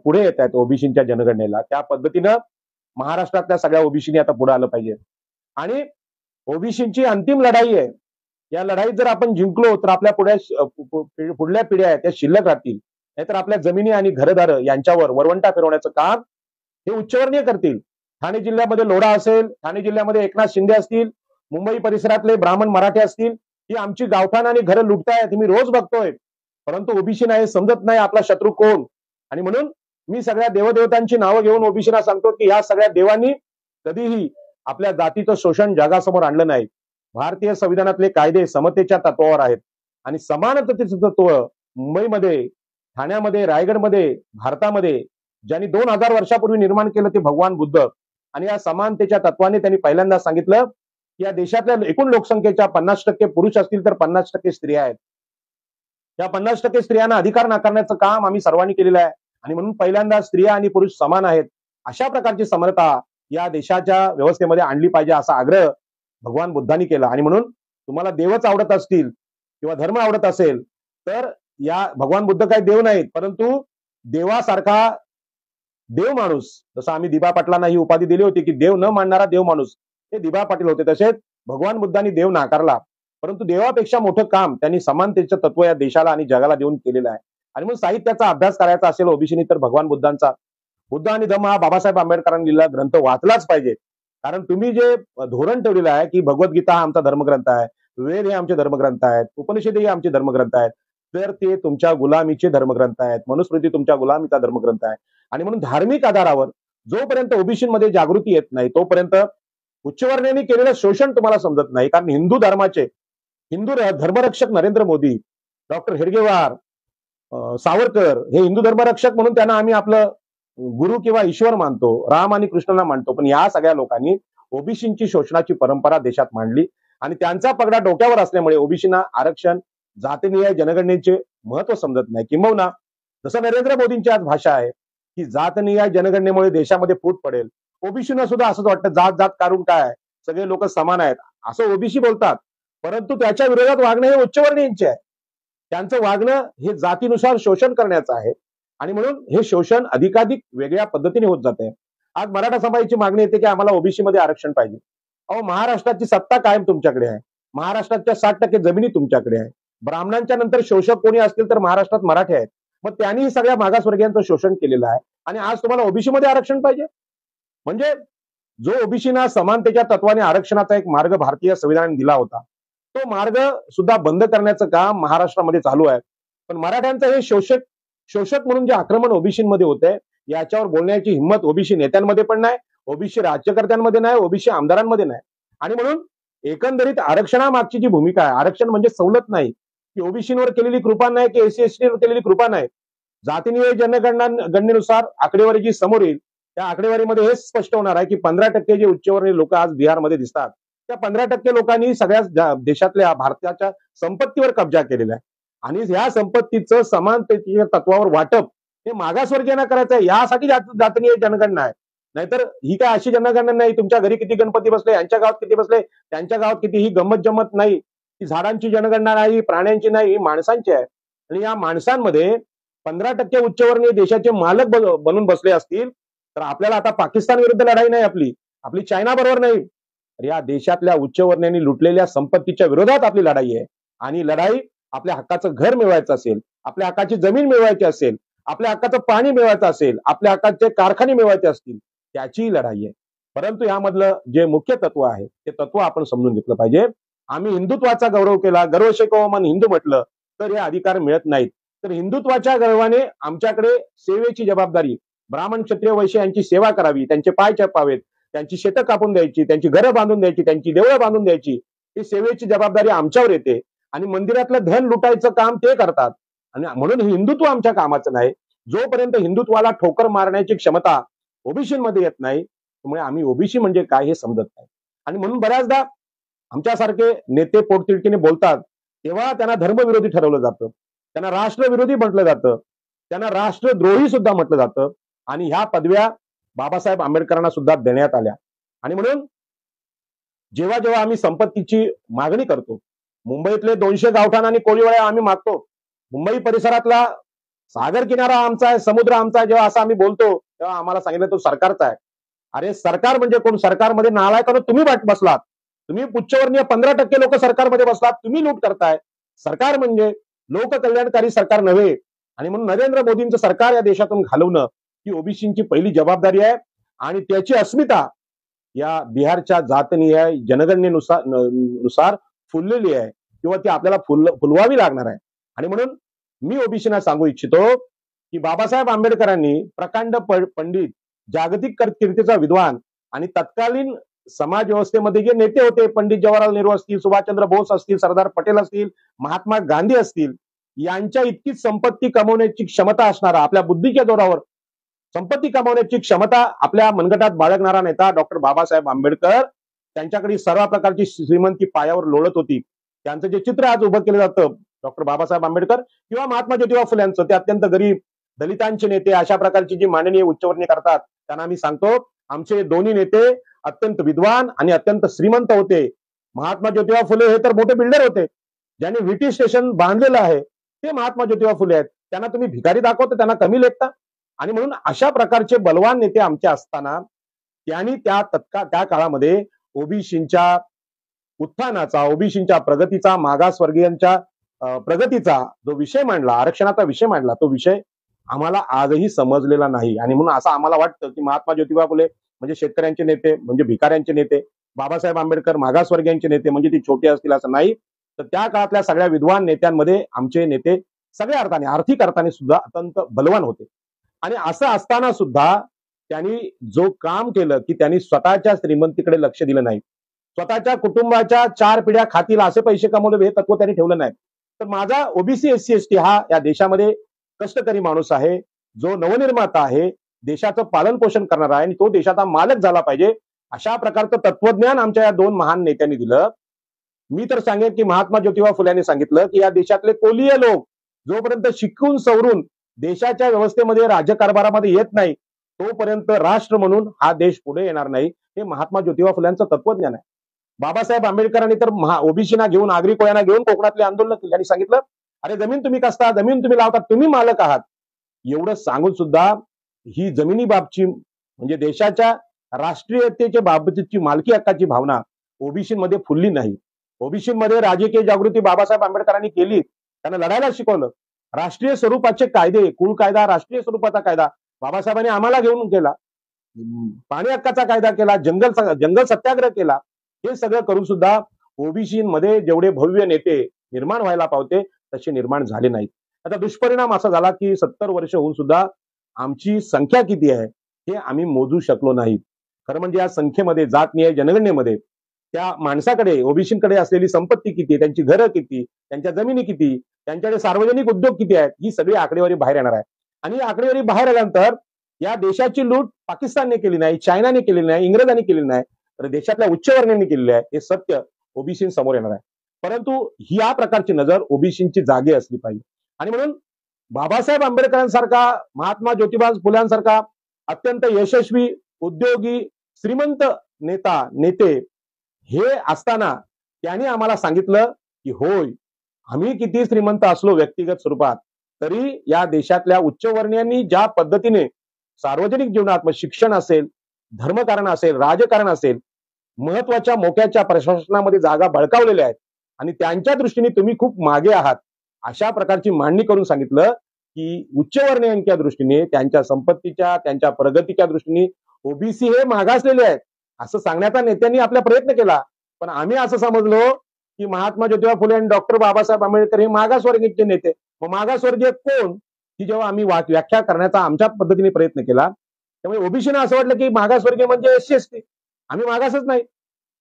पुढे येत आहेत ओबीसीच्या जनगणनेला, त्या पद्धतीनं महाराष्ट्रातल्या सगळ्या ओबीसीनी आता पुढे आलं पाहिजे. आणि ओबीसीची अंतिम लढाई आहे. या लढाईत जर आपण जिंकलो तर आपल्या पुढल्या पिढ्या आहेत त्या शिल्लक राहतील. नाहीतर आपल्या जमिनी आणि घरदार यांच्यावर वरवंटा फिरवण्याचं काम हे उच्चवर्णीय करतील. ठाणे जिल्ह्यामध्ये लोढा असेल, ठाणे जिल्ह्यामध्ये एकनाथ शिंदे असतील, मुंबई परिसरातले ब्राह्मण मराठे असतील, ही आमची गावठाण आणि घरं लुटतायत, मी रोज बघतोय. परंतु ओबीसी नाही, समजत नाही आपला शत्रू कोण. आणि म्हणून मी सगळ्या देवदेवतांची नावं घेऊन ओबीसीला सांगतो की या सगळ्या देवांनी कधीही आपल्या जातीचं शोषण जगासमोर आणलं नाही. भारतीय संविधानातले कायदे समतेच्या तत्वावर आहेत आणि समानतेचं तत्व मुंबईमध्ये, ठाण्यामध्ये, रायगडमध्ये, भारतामध्ये ज्यांनी 2000 वर्षापूर्वी निर्माण केलं ते भगवान बुद्ध. आणि या समानतेच्या तत्वाने त्यांनी पहिल्यांदा सांगितलं की या देशातल्या एकूण लोकसंख्येच्या 50% पुरुष असतील तर 50% स्त्रिया आहेत. या 50% स्त्रियांना अधिकार नाकारण्याचं काम आम्ही सर्वांनी केलेलं आहे. आणि म्हणून पहिल्यांदा स्त्रिया आणि पुरुष समान आहेत, अशा प्रकारची समता या देशाच्या व्यवस्थेमध्ये आणली पाहिजे, असा आग्रह भगवान बुद्धांनी केला. आणि म्हणून तुम्हाला देवच आवडत असतील किंवा धर्म आवडत असेल तर या भगवान बुद्ध काही देव नाहीत, परंतु देवासारखा देव माणूस, जसं आम्ही दिबा पाटलांना ही उपाधी दिली होती की देव न मानणारा देव माणूस, हे दिबा पाटील होते. तसेच भगवान बुद्धांनी देव नाकारला, परंतु देवापेक्षा मोठं काम त्यांनी समानतेचं तत्व या देशाला आणि जगाला देऊन केलेलं आहे. आणि म्हणून साहित्याचा अभ्यास करायचा असेल ओबीसीनी तर भगवान बुद्धांचा बुद्ध आणि धम्म हा बाबासाहेब आंबेडकरांनी लिहिलेला ग्रंथ वाचलाच पाहिजे. कारण तुम्ही जे धोरण ठेवलेलं आहे की भगवद्गीता हा आमचा धर्मग्रंथ आहे, वेद हे आमचे धर्मग्रंथ आहेत, उपनिषद हे आमचे धर्मग्रंथ आहेत, तर ते तुमच्या गुलामीचे धर्मग्रंथ आहेत. मनुस्मृती तुमच्या गुलामीचा धर्मग्रंथ आहे. आणि म्हणून धार्मिक आधारावर जोपर्यंत ओबीसीमध्ये जागृती येत नाही तोपर्यंत उच्चवर्णीयांनी केलेलं शोषण तुम्हाला समजत नाही. कारण हिंदू धर्मरक्षक नरेंद्र मोदी, डॉक्टर हेडगेवार, सावरकर हे हिंदू धर्मरक्षक म्हणून त्यांना आम्ही आपलं गुरु किंवा ईश्वर मानतो, राम आणि कृष्णाला मानतो. पण या सगळ्या लोकांनी ओबीसीची शोषणाची परंपरा देशात मांडली आणि त्यांचा पगडा डोक्यावर असल्यामुळे ओबीसीना आरक्षण, जातीनिहाय जनगणनेचे महत्व समजत नाही. किंबहुना जसं नरेंद्र मोदींची आज भाषा आहे की जातनिहाय जनगणनेमुळे देशामध्ये फूट पडेल, ओबीसीना सुद्धा असंच वाटतं जात जात काढून काय, सगळे लोक समान आहेत असं ओबीसी बोलतात. परंतु त्याच्या विरोधात वागणं हे उच्चवर्णीयांचे आहे. त्यांचं वागणं हे जातीनुसार शोषण करण्याचं आहे. आणि म्हणून हे शोषण अधिकाधिक वेगळ्या पद्धतीने होत जाते. आज मराठा समाजाची मागणी येते की आम्हाला ओबीसी मध्ये आरक्षण पाहिजे. अहो, महाराष्ट्राची सत्ता कायम तुमच्याकडे आहे, महाराष्ट्राच्या 60% जमिनी तुमच्याकडे आहे. ब्राह्मणांच्या नंतर शोषक कोणी असतील तर महाराष्ट्रात मराठी आहेत. मग त्यांनी सगळ्या मागासवर्गीयांचं शोषण केलेलं आहे आणि आज तुम्हाला ओबीसी मध्ये आरक्षण पाहिजे. म्हणजे जो ओबीसीना समानतेच्या तत्वाने आरक्षणाचा एक मार्ग भारतीय संविधानाने दिला होता, तो मार्ग सुद्धा बंद करण्याचं काम महाराष्ट्रामध्ये चालू आहे. पण मराठ्यांचं हे शोषक म्हणून जे आक्रमण ओबीसीमध्ये होतंय, याच्यावर बोलण्याची हिंमत ओबीसी नेत्यांमध्ये पण नाही, ओबीसी राज्यकर्त्यांमध्ये नाही, ओबीसी आमदारांमध्ये नाही. आणि म्हणून एकंदरीत आरक्षणामागची जी भूमिका आहे, आरक्षण म्हणजे सवलत नाही, की ओबीसीवर केलेली कृपा नाही, की एससी एसटीवर केलेली कृपा नाही. जातीनिहाय जनगणनेनुसार आकडेवारी जी समोर येईल त्या आकडेवारीमध्ये हेच स्पष्ट होणार आहे की 15% जे उच्चवर्णीय लोक आज बिहारमध्ये दिसतात, त्या 15% लोकांनी सगळ्या देशातल्या भारताच्या संपत्तीवर कब्जा केलेला आहे. आणि ह्या संपत्तीचं समानतेच्या तत्वावर वाटप हे मागासवर्गीयांना करायचं आहे. यासाठी जातीय जनगणना आहे. नाहीतर ही काय अशी जनगणना नाही तुमच्या घरी किती गणपती बसले, यांच्या गावात किती बसले, त्यांच्या गावात किती, ही गंमत जम्मत नाही. ही झाडांची जनगणना नाही, प्राण्यांची नाही, ही माणसांची आहे. आणि या माणसांमध्ये 15% उच्चवर्णीय देशाचे मालक बनून बसले असतील तर आपल्याला आता पाकिस्तान विरुद्ध लढाई नाही, आपली चायना बरोबर नाही, तर या देशातल्या उच्चवर्णीयांनी लुटलेल्या संपत्तीच्या विरोधात आपली लढाई आहे. आणि लढाई आपल्या हक्काचं घर मिळवायचं असेल, आपल्या हक्काची जमीन मिळवायची असेल, आपल्या हक्काचं पाणी मिळवायचं असेल, आपल्या हक्काचे कारखाने मिळवायचे असतील, त्याची लढाई आहे. परंतु यामधलं जे मुख्य तत्व आहे ते तत्व आपण समजून घेतलं पाहिजे. आम्ही हिंदुत्वाचा गौरव केला, गर्व शेको मन हिंदू म्हटलं तर हे अधिकार मिळत नाहीत. तर हिंदुत्वाच्या गर्वाने आमच्याकडे सेवेची जबाबदारी, ब्राह्मण क्षत्रिय वैश्य यांची सेवा करावी, त्यांचे पाय चपावेत, त्यांची शेतं कापून द्यायची, त्यांची घरं बांधून द्यायची, त्यांची देवळं बांधून द्यायची, ही सेवेची जबाबदारी आमच्यावर येते. आणि मंदिरातलं धन लुटायचं काम ते करतात. आणि म्हणून हिंदुत्व आमच्या कामाचं नाही. जोपर्यंत हिंदुत्वाला ठोकर मारण्याची क्षमता ओबीसीमध्ये येत नाही, त्यामुळे आम्ही ओबीसी म्हणजे काय हे समजत नाही. आणि म्हणून बऱ्याचदा आमच्यासारखे नेते पोटतिडकीने बोलतात तेव्हा त्यांना धर्मविरोधी ठरवलं जातं, त्यांना राष्ट्रविरोधी म्हटलं जातं, त्यांना राष्ट्रद्रोही सुद्धा म्हटलं जातं. आणि ह्या पदव्या बाबासाहेब आंबेडकरांना सुद्धा देण्यात आल्या. आणि म्हणून जेव्हा जेव्हा आम्ही संपत्तीची मागणी करतो, मुंबईतले 200 गावठाण आणि कोळीवाड्या आम्ही मागतो, मुंबई परिसरातला सागर किनारा आमचा आहे, समुद्र आमचा आहे, जेव्हा असं आम्ही बोलतो तेव्हा आम्हाला सांगितलं तो सरकारचा आहे. अरे सरकार म्हणजे कोण? सरकारमध्ये नालायकानं तुम्ही बसलात. तुम्ही उच्चवर्णीय 15% लोक सरकारमध्ये बसलात, तुम्ही लूट करताय. सरकार म्हणजे लोककल्याणकारी सरकार नव्हे. आणि म्हणून नरेंद्र मोदींचं सरकार या देशातून घालवणं ही ओबीसींची पहिली जबाबदारी आहे. आणि त्याची अस्मिता या बिहारच्या जातनीय जनगणनेनुसार फुललेली आहे किंवा ती आपल्याला फुलवावी लागणार आहे. आणि म्हणून मी ओबीसीना सांगू इच्छितो की बाबासाहेब आंबेडकरांनी प्रकांड पंडित, जागतिक कीर्तीचा विद्वान आणि तत्कालीन समाज व्यवस्थेमध्ये जे नेते होते, पंडित जवाहरलाल नेहरू असतील, सुभाषचंद्र बोस असतील, सरदार पटेल असतील, महात्मा गांधी असतील, यांच्या इतकीच संपत्ती कमवण्याची क्षमता असणारा, आपल्या बुद्धीच्या जोरावर संपत्ती कमावण्याची क्षमता आपल्या मनगटात बाळगणारा नेता डॉक्टर बाबासाहेब आंबेडकर, त्यांच्याकडे सर्व प्रकारची श्रीमंती पायावर लोळत होती. त्यांचं जे चित्र आज उभं केलं जातं डॉक्टर बाबासाहेब आंबेडकर किंवा महात्मा ज्योतिबा फुल्यांचं, ते अत्यंत गरीब दलितांचे नेते अशा प्रकारची जी माननीय उच्चवर्णीय करतात, त्यांना आम्ही सांगतो आमचे दोन्ही नेते अत्यंत विद्वान आणि अत्यंत श्रीमंत होते. महात्मा ज्योतिबा फुले हे तर मोठे बिल्डर होते, ज्यांनी व्हीटी स्टेशन बांधलेलं आहे ते महात्मा ज्योतिबा फुले आहेत. त्यांना तुम्ही भिकारी दाखवता, त्यांना कमी लेखता. आणि म्हणून अशा प्रकारचे बलवान नेते आमचे असताना त्यांनी त्या काळामध्ये ओबीसींच्या उत्थानाचा, ओबीसींच्या प्रगतीचा, मागासवर्गीयांच्या प्रगतीचा जो विषय मांडला, आरक्षणाचा विषय मांडला, तो विषय आम्हाला आजही समजलेला नाही. आणि म्हणून असं आम्हाला वाटतं की महात्मा ज्योतिबा फुले म्हणजे शेतकऱ्यांचे नेते, म्हणजे भिकाऱ्यांचे नेते, बाबासाहेब आंबेडकर मागासवर्गीयांचे नेते म्हणजे ती छोटे असतील असं नाही. तर त्या काळातल्या सगळ्या विद्वान नेत्यांमध्ये आमचे नेते सगळ्या अर्थाने, आर्थिक अर्थाने सुद्धा अत्यंत बलवान होते. आणि असं असताना सुद्धा त्यांनी जो काम केलं की त्यांनी स्वतःच्या श्रीमंतीकडे लक्ष दिलं नाही, स्वतःच्या कुटुंबाच्या 4 पिढ्या खातील असे पैसे कमवले हे तत्व त्यांनी ठेवलं नाही. तर माझा ओबीसी SC ST हा या देशामध्ये कष्टकरी माणूस आहे, जो नवनिर्माता आहे, देशाचं पालन पोषण करणारा आहे आणि तो देशाचा मालक झाला पाहिजे, अशा प्रकारचं तत्वज्ञान आमच्या या 2 महान नेत्यांनी दिलं. मी तर सांगेन की महात्मा ज्योतिबा फुल्यांनी सांगितलं की या देशातले कोलीय लोक जोपर्यंत शिकून सवरून देशाच्या व्यवस्थेमध्ये राज्यकारभारामध्ये येत नाही, तोपर्यंत राष्ट्र म्हणून हा देश पुढे येणार नाही. हे महात्मा ज्योतिबा फुल्यांचं तत्वज्ञान आहे. बाबासाहेब आंबेडकरांनी तर ओबीसीना घेऊन, आगरी कोळ्यांना घेऊन कोकणातले आंदोलन केले आणि सांगितलं अरे जमीन तुम्ही कसता, जमीन तुम्ही लावता, तुम्ही मालक आहात. एवढं सांगून सुद्धा ही जमिनी बाबची म्हणजे देशाच्या राष्ट्रीयतेच्या बाबतीची मालकी हक्काची भावना ओबीसीमध्ये फुलली नाही. ओबीसीमध्ये राजकीय जागृती बाबासाहेब आंबेडकरांनी केली, त्यांना लढायला शिकवलं. राष्ट्रीय स्वरूपाचे कायदे, कुळ कायदा, राष्ट्रीय स्वरूपाचा कायदा बाबासाहेबांनी आम्हाला घेऊन केला. पाणी हक्काचा कायदा केला, जंगल सत्याग्रह केला. हे सगळं करून सुद्धा ओबीसीमध्ये जेवढे भव्य नेते निर्माण व्हायला पावते तसे निर्माण झाले नाहीत. आता दुष्परिणाम असा झाला की 70 वर्ष होऊन सुद्धा आमची संख्या किती आहे हे आम्ही मोजू शकलो नाही. खरं म्हणजे या संख्येमध्ये, जातनीय जनगणनेमध्ये त्या माणसाकडे, ओबीसीकडे असलेली संपत्ती किती, त्यांची घरं किती, त्यांच्या जमिनी किती, त्यांच्याकडे सार्वजनिक उद्योग किती आहेत, ही सगळी आकडेवारी बाहेर येणार आहे. आणि ही आकडेवारी बाहेर आल्यानंतर या देशाची लूट पाकिस्तानने केली नाही, चायनाने केलेली नाही, इंग्रजांनी केलेली नाही, तर देशातल्या उच्चवर्णीयांनी केलेली आहे. हे सत्य ओबीसी समोर येणार आहे. परंतु या प्रकारची नजर ओबीसींची जागी असली पाहिजे. आणि म्हणून बाबासाहेब आंबेडकरांसारखा, महात्मा ज्योतिबा फुल्यांसारखा अत्यंत यशस्वी, उद्योगी, श्रीमंत नेते हे असताना त्यांनी आम्हाला सांगितलं की होय, आम्ही किती श्रीमंत असलो व्यक्तिगत स्वरूपात, तरी या देशातल्या उच्चवर्णीयांनी ज्या पद्धतीने सार्वजनिक जीवनात, मग शिक्षण असेल, धर्मकारण असेल, राजकारण असेल, महत्वाच्या मोक्याच्या प्रशासनामध्ये जागा बळकावलेल्या आहेत आणि त्यांच्या दृष्टीने तुम्ही खूप मागे आहात, अशा प्रकारची मांडणी करून सांगितलं की उच्चवर्णीयांच्या दृष्टीने, त्यांच्या संपत्तीच्या, त्यांच्या प्रगतीच्या दृष्टीने ओबीसी हे मागासलेले आहेत असं सांगण्याचा नेत्यांनी आपला प्रयत्न केला. पण आम्ही असं समजलो की महात्मा ज्योतिबा फुले आणि डॉक्टर बाबासाहेब आंबेडकर हे मागासवर्गीय नेते. मग मागासवर्गीय कोण, ही जेव्हा आम्ही व्याख्या करण्याचा आमच्या पद्धतीने प्रयत्न केला, त्यामुळे ओबीसीना असं वाटलं की मागासवर्गीय म्हणजे SC ST. आम्ही मागासच नाही,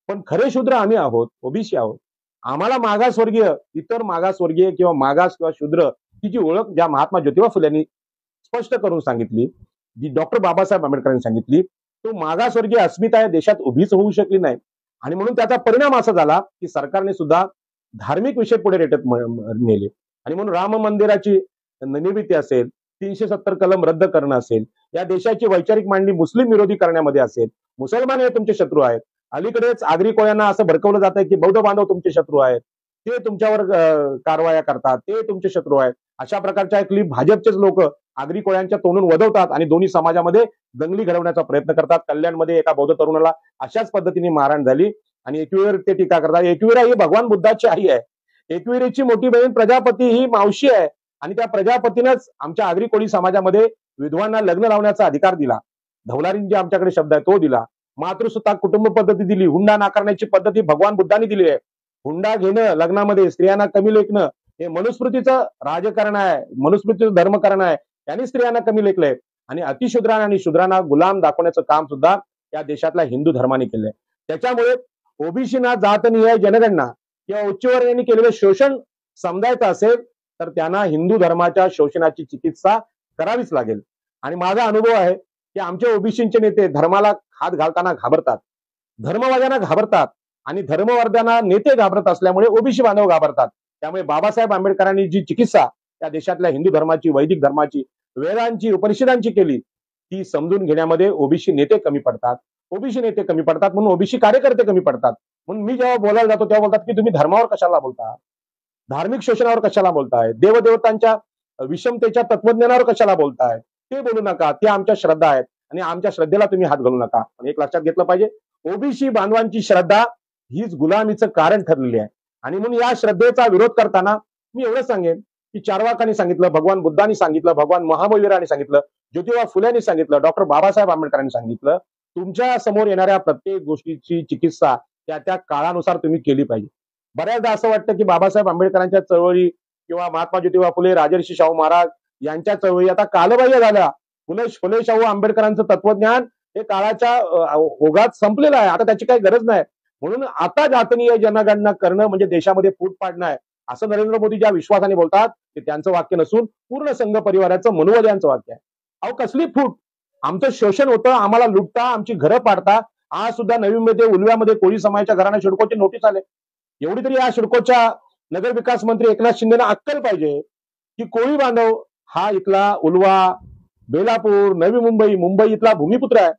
पण खरे शूद्र आम्ही आहोत, ओबीसी आहोत. आम्हाला मागासवर्गीय, इतर मागासवर्गीय किंवा मागास किंवा शूद्र ही जी ओळख ज्या महात्मा ज्योतिबा फुल्यांनी स्पष्ट करून सांगितली, जी डॉक्टर बाबासाहेब आंबेडकरांनी सांगितली, तो मागासवर्गीय अस्मिता या देशात उभीच होऊ शकली नाही. आणि म्हणून त्याचा परिणाम असा झाला की सरकारने सुद्धा धार्मिक विषय पुढे रेटत नेले. आणि म्हणून राम मंदिराची निर्मिती असेल, 370 कलम रद्द करणं असेल, या देशाची वैचारिक मांडणी मुस्लिम विरोधी करण्यामध्ये असेल, मुसलमान हे तुमचे शत्रू आहेत. अलीकडेच आगरी कोळ्यांना असं भडकवलं जात आहे की बौद्ध बांधव तुमचे शत्रू आहेत, ते तुमच्यावर कारवाया करतात, ते तुमचे शत्रू आहेत. अशा प्रकारच्या क्लिप भाजपचेच लोक आगरी कोळ्यांच्या तोंडून वदवतात आणि दोन्ही समाजामध्ये दंगली घडवण्याचा प्रयत्न करतात. कल्याणमध्ये एका बौद्ध तरुणाला अशाच पद्धतीने मारहाण झाली आणि एकविरेवर ते टीका करतात. एकविरा ही भगवान बुद्धाची आई आहे. एकविरेची मोठी बहीण प्रजापती ही मावशी आहे आणि त्या प्रजापतीनंच आमच्या आगरी कोळी समाजामध्ये विधवांना लग्न लावण्याचा अधिकार दिला. धवलारीन जे आमच्याकडे शब्द आहे तो दिला. मातृसत्ताक कुटुंब पद्धती दिली. हुंडा नाकारण्याची पद्धती भगवान बुद्धांनी दिली आहे. हुंडा घेणं, लग्नामध्ये स्त्रियांना कमी लेखणं हे मनुस्मृतीचं राजकारण आहे, मनुस्मृतीचं धर्मकरण आहे. त्यांनी स्त्रियांना कमी लेखलंय आणि अतिशूद्रांना आणि शूद्रांना गुलाम दाखवण्याचं काम सुद्धा या देशातल्या हिंदू धर्माने केलंय. त्याच्यामुळे ओबीसीना जातनिहाय जनगणना किंवा उच्चवर्णीयांनी केलेलं शोषण समजायचं असेल तर त्यांना हिंदू धर्माच्या शोषणाची चिकित्सा करावीच लागेल. आणि माझा अनुभव आहे की आमचे ओबीसीचे नेते धर्माला हात घालताना घाबरतात, धर्मवाद्यांना घाबरतात आणि धर्मवर्धांना नेते घाबरत असल्यामुळे ओबीसी बांधव घाबरतात. त्यामुळे बाबासाहेब आंबेडकरांनी जी चिकित्सा या देशातल्या हिंदू धर्माची, वैदिक धर्माची, वेदांची, उपनिषदांची केली ती समजून घेण्यामध्ये ओबीसी नेते कमी पडतात. ओबीसी नेते कमी पडतात म्हणून ओबीसी कार्यकर्ते कमी पडतात. म्हणून मी जेव्हा बोलायला जातो तेव्हा बोलतात की तुम्ही धर्मावर कशाला बोलता, धार्मिक शोषणावर कशाला बोलताय, देवदेवतांच्या विषमतेच्या तत्वज्ञानावर कशाला बोलताय, ते बोलू नका. ते आमच्या श्रद्धा आहेत आणि आमच्या श्रद्धेला तुम्ही हात घालू नका. पण एक लक्षात घेतलं पाहिजे, ओबीसी बांधवांची श्रद्धा हीच गुलामीचं कारण ठरलेली आहे. आणि म्हणून या श्रद्धेचा विरोध करताना मी एवढं सांगेन की चार्वाकांनी सांगितलं, भगवान बुद्धांनी सांगितलं, भगवान महाबळीरांनी सांगितलं, ज्योतिबा फुल्यांनी सांगितलं, डॉक्टर बाबासाहेब आंबेडकरांनी सांगितलं, तुमच्या समोर येणाऱ्या प्रत्येक गोष्टीची चिकित्सा त्या त्या काळानुसार तुम्ही केली पाहिजे. बऱ्याचदा असं वाटतं की बाबासाहेब आंबेडकरांच्या चळवळी किंवा महात्मा ज्योतिबा फुले, राजर्षी शाहू महाराज यांच्या चळवळी आता कालबाह्य झाल्या. फुले शाहू आंबेडकरांचं तत्वज्ञान हे काळाच्या ओघात संपलेलं आहे. आता त्याची काही गरज नाही. म्हणून आता जातनीय जनगणना करणं म्हणजे देशामध्ये फूट पाडणं आहे असं नरेंद्र मोदी ज्या विश्वासाने बोलतात ते त्यांचं वाक्य नसून पूर्ण संघ परिवाराचं मनोवल यांचं वाक्य आहे. अहो कसली फूट, आमचं शोषण होतं, आम्हाला लुटता, आमची घरं पाडता. आज सुद्धा नवी मुंबईमध्ये उल्व्यामध्ये कोळी समाजाच्या घरांना शिडकोची नोटीस आले. एवढी तरी या शिडकोच्या नगर विकास मंत्री एकनाथ शिंदेना अक्कल पाहिजे की कोळी बांधव हा इथला उल्वा, बेलापूर, नवी मुंबई, मुंबई इथला भूमिपुत्र आहे.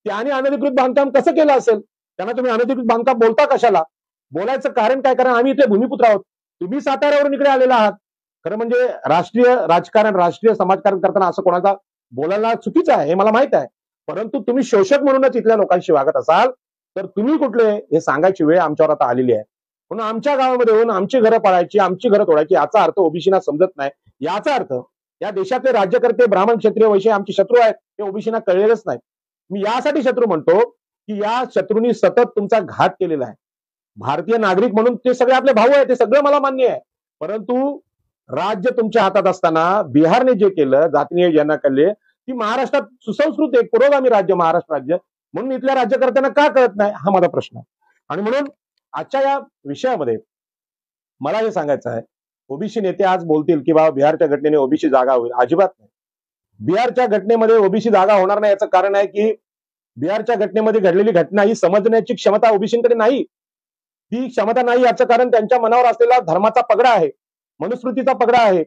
त्याने अनधिकृत बांधकाम कसं केलं असेल? त्यांना तुम्ही अनधिकृत बांधकाम बोलता कशाला? बोलायचं कारण काय? कारण आम्ही इथले भूमिपुत्र आहोत. तुम्ही साताऱ्यावरून इकडे आलेला आहात. खरं म्हणजे राष्ट्रीय राजकारण, राष्ट्रीय समाजकारण करताना असं कोणाचा बोलायला चुकीचं आहे हे मला माहित आहे. परंतु तुम्ही शोषक म्हणूनच इथल्या लोकांशी वागत असाल तर तुम्ही कुठले हे सांगायची वेळ आमच्यावर आता आलेली आहे. म्हणून आमच्या गावामध्ये येऊन आमची घरं पाडायची, आमची घरं तोडायची याचा अर्थ ओबीसीना समजत नाही. याचा अर्थ या देशातले राज्यकर्ते ब्राह्मण, क्षत्रिय, वैश्य आमचे शत्रू आहेत हे ओबीसीना कळलेलंच नाही. मी यासाठी शत्रू म्हणतो की या शत्रूंनी सतत तुमचा घात केलेला आहे. भारतीय नागरिक म्हणून ते सगळे आपले भाऊ आहेत, ते सगळं मला मान्य आहे. परंतु राज्य तुमच्या हातात असताना बिहारने जे केलं, जातीय जनगणना केली, ती महाराष्ट्रात सुसंस्कृत एक पुरोगामी राज्य महाराष्ट्र राज्य म्हणून इथल्या राज्यकर्त्यांना का कळत नाही हा माझा प्रश्न आहे. आणि म्हणून आजच्या या विषयामध्ये मला हे सांगायचं आहे, ओबीसी नेते आज बोलतील की बाबा बिहारच्या घटनेने ओबीसी जागा होईल, अजिबात नाही. बिहारच्या घटनेमध्ये ओबीसी जागा होणार नाही याचं कारण आहे की बिहारच्या घटनेमध्ये घडलेली घटना ही समजण्याची क्षमता ओबीसीकडे नाही. ती क्षमता नाही याचं कारण त्यांच्या मनावर असलेला धर्माचा पगडा आहे, मनुस्मृतीचा पगडा आहे,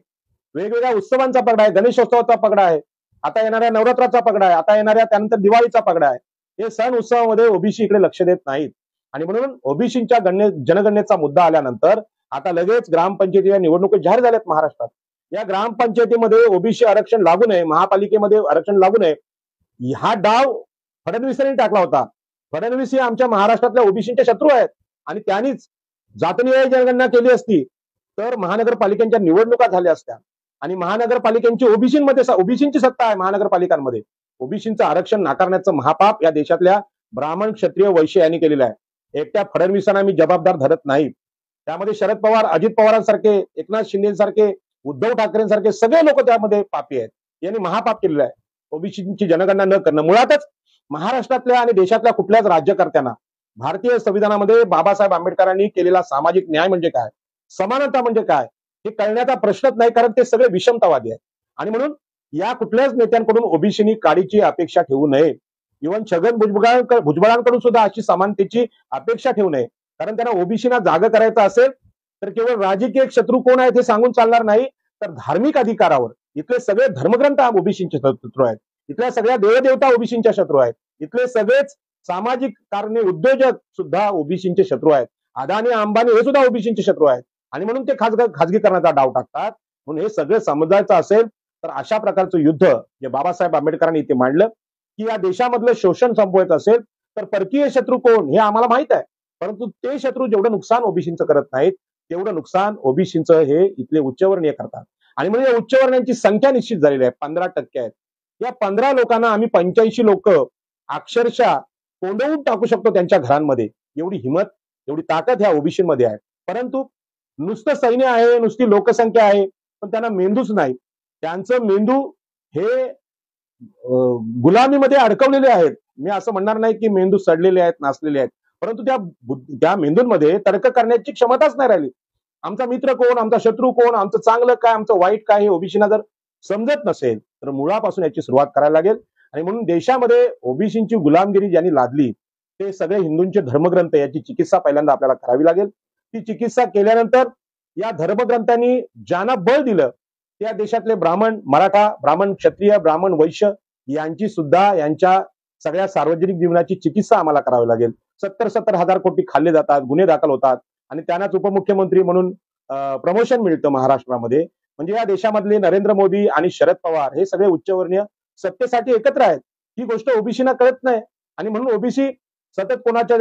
वेगवेगळ्या उत्सवांचा पगडा आहे, गणेशोत्सवाचा पगडा आहे, आता येणाऱ्या नवरात्राचा पगडा आहे, आता येणाऱ्या त्यानंतर दिवाळीचा पगडा आहे. हे सण उत्सवामध्ये ओबीसी इकडे लक्ष देत नाहीत. आणि म्हणून ओबीसीच्या जनगणनेचा मुद्दा आल्यानंतर आता लगेच ग्रामपंचायतीच्या निवडणुका जाहीर झाल्यात महाराष्ट्रात. या ग्रामपंचायतीमध्ये ओबीसी आरक्षण लागू नये, महापालिकेमध्ये आरक्षण लागू नये, हा डाव फडणवीसांनी टाकला होता. फडणवीस हे आमच्या महाराष्ट्रातल्या ओबीसीचे शत्रू आहेत आणि त्यांनीच जातनिहाय जनगणना केली असती तर महानगरपालिकांच्या निवडणुका झाल्या असत्या आणि महानगरपालिकांची ओबीसींची सत्ता आहे महानगरपालिकांमध्ये. ओबीसींचं आरक्षण नाकारण्याचं महापाप या देशातल्या ब्राह्मण, क्षत्रिय, वैश्य यांनी केलेलं आहे. एकट्या फडणवीसांना मी जबाबदार धरत नाही. त्यामध्ये शरद पवार, अजित पवारांसारखे, एकनाथ शिंदेसारखे, उद्धव ठाकरेंसारखे सगळे लोक त्यामध्ये पापी आहेत. यांनी महापाप केलेलं आहे. ओबीसीची जनगणना न करणं. मुळातच महाराष्ट्रातल्या आणि देशातल्या कुठल्याच राज्यकर्त्यांना भारतीय संविधानामध्ये बाबासाहेब आंबेडकरांनी केलेला सामाजिक न्याय म्हणजे काय, समानता म्हणजे काय हे कळण्याचा प्रश्नच नाही, कारण ते सगळे विषमतावादी आहेत. आणि म्हणून या कुठल्याच नेत्यांकडून ओबीसीनी काडीची अपेक्षा ठेवू नये. इव्हन छगन भुजबळांकडून सुद्धा अशी समानतेची अपेक्षा ठेवू नये. कारण त्यांना ओबीसीना जागा करायचं असेल तर केवळ राजकीय शत्रू कोण आहेत हे सांगून चालणार नाही, तर धार्मिक अधिकारावर इथले सगळे धर्मग्रंथ ओबीसींचे शत्रू आहेत. इथल्या सगळ्या देवदेवता ओबीसींच्या शत्रू आहेत. इथले सगळेच सामाजिक कारणे उद्योजक सुद्धा ओबीसींचे शत्रू आहेत. अदानी अंबानी हे सुद्धा ओबीसींचे शत्रू आहेत. आणि म्हणून ते खाजगीकरणाचा डाव टाकतात. म्हणून हे सगळं समजायचं असेल तर अशा प्रकारचं युद्ध जे बाबासाहेब आंबेडकरांनी इथे मांडलं की या देशामधलं शोषण संपवायचं असेल तर परकीय शत्रू कोण हे आम्हाला माहित आहे. परंतु ते शत्रू जेवढं नुकसान ओबीसींचं करत नाहीत तेवढं नुकसान ओबीसींचं हे इथले उच्चवर्णीय करतात. आणि म्हणून या उच्चवर्णीयांची संख्या निश्चित झालेली आहे, 15% आहेत. या 15 लोकांना आम्ही 85 लोक अक्षरशः कोंडवून टाकू शकतो त्यांच्या घरांमध्ये, एवढी हिंमत, एवढी ताकद ह्या ओबीसीमध्ये आहे. परंतु नुसतं सैन्य आहे, नुसती लोकसंख्या आहे, पण त्यांना मेंदूच नाही. त्यांचं मेंदू हे गुलामीमध्ये अडकवलेले आहेत. मी असं म्हणणार नाही की मेंदू सडलेले आहेत, नासलेले आहेत, परंतु त्या मेंदूंमध्ये तर्क करण्याची क्षमताच नाही राहिली. आमचा मित्र कोण, आमचा शत्रू कोण, आमचं चांगलं काय, आमचं वाईट काय हे ओबीसीना जर समजत नसेल तर मुळापासून याची सुरुवात करायला लागेल. आणि म्हणून देशामध्ये ओबीसींची गुलामगिरी ज्यांनी लादली ते सगळे हिंदूंचे धर्मग्रंथ याची चिकित्सा पहिल्यांदा आपल्याला करावी लागेल. ती चिकित्सा केल्यानंतर या धर्मग्रंथांनी ज्यांना बळ दिलं त्या देशातले ब्राह्मण, मराठा, ब्राह्मण क्षत्रिय, ब्राह्मण वैश्य यांची सुद्धा यांच्या सगळ्या सार्वजनिक जीवनाची चिकित्सा आम्हाला करावी लागेल. 70 हजार कोटी खाल्ले जातात, गुन्हे दाखल होतात आणि त्यांनाच उपमुख्यमंत्री म्हणून प्रमोशन मिळतं महाराष्ट्रामध्ये. म्हणजे या देशामधले नरेंद्र मोदी आणि शरद पवार हे सगळे उच्चवर्णीय सत्तेसाठी एकत्र आहेत. ही गोष्ट ओबीसीना कळत नाही आणि म्हणून ओबीसी सतत कोणाच्या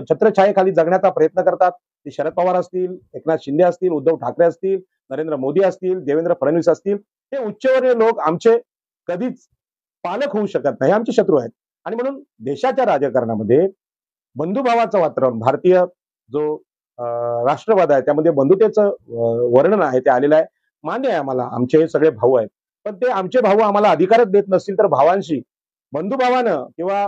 छत्रछायेखाली जगण्याचा प्रयत्न करतात. ते शरद पवार असतील, एकनाथ शिंदे असतील, उद्धव ठाकरे असतील, नरेंद्र मोदी असतील, देवेंद्र फडणवीस असतील, हे उच्चवर्णीय लोक आमचे कधीच पालक होऊ शकत नाही, आमचे शत्रू आहेत. आणि म्हणून देशाच्या राजकारणामध्ये बंधुभावाचं वातावरण, भारतीय जो राष्ट्रवाद आहे त्यामध्ये बंधुतेचं वर्णन आहे ते आलेलं आहे. मान्य आहे आम्हाला, आमचे हे सगळे भाऊ आहेत, पण ते आमचे भाऊ आम्हाला अधिकारच देत नसतील तर भावांशी बंधुभावानं किंवा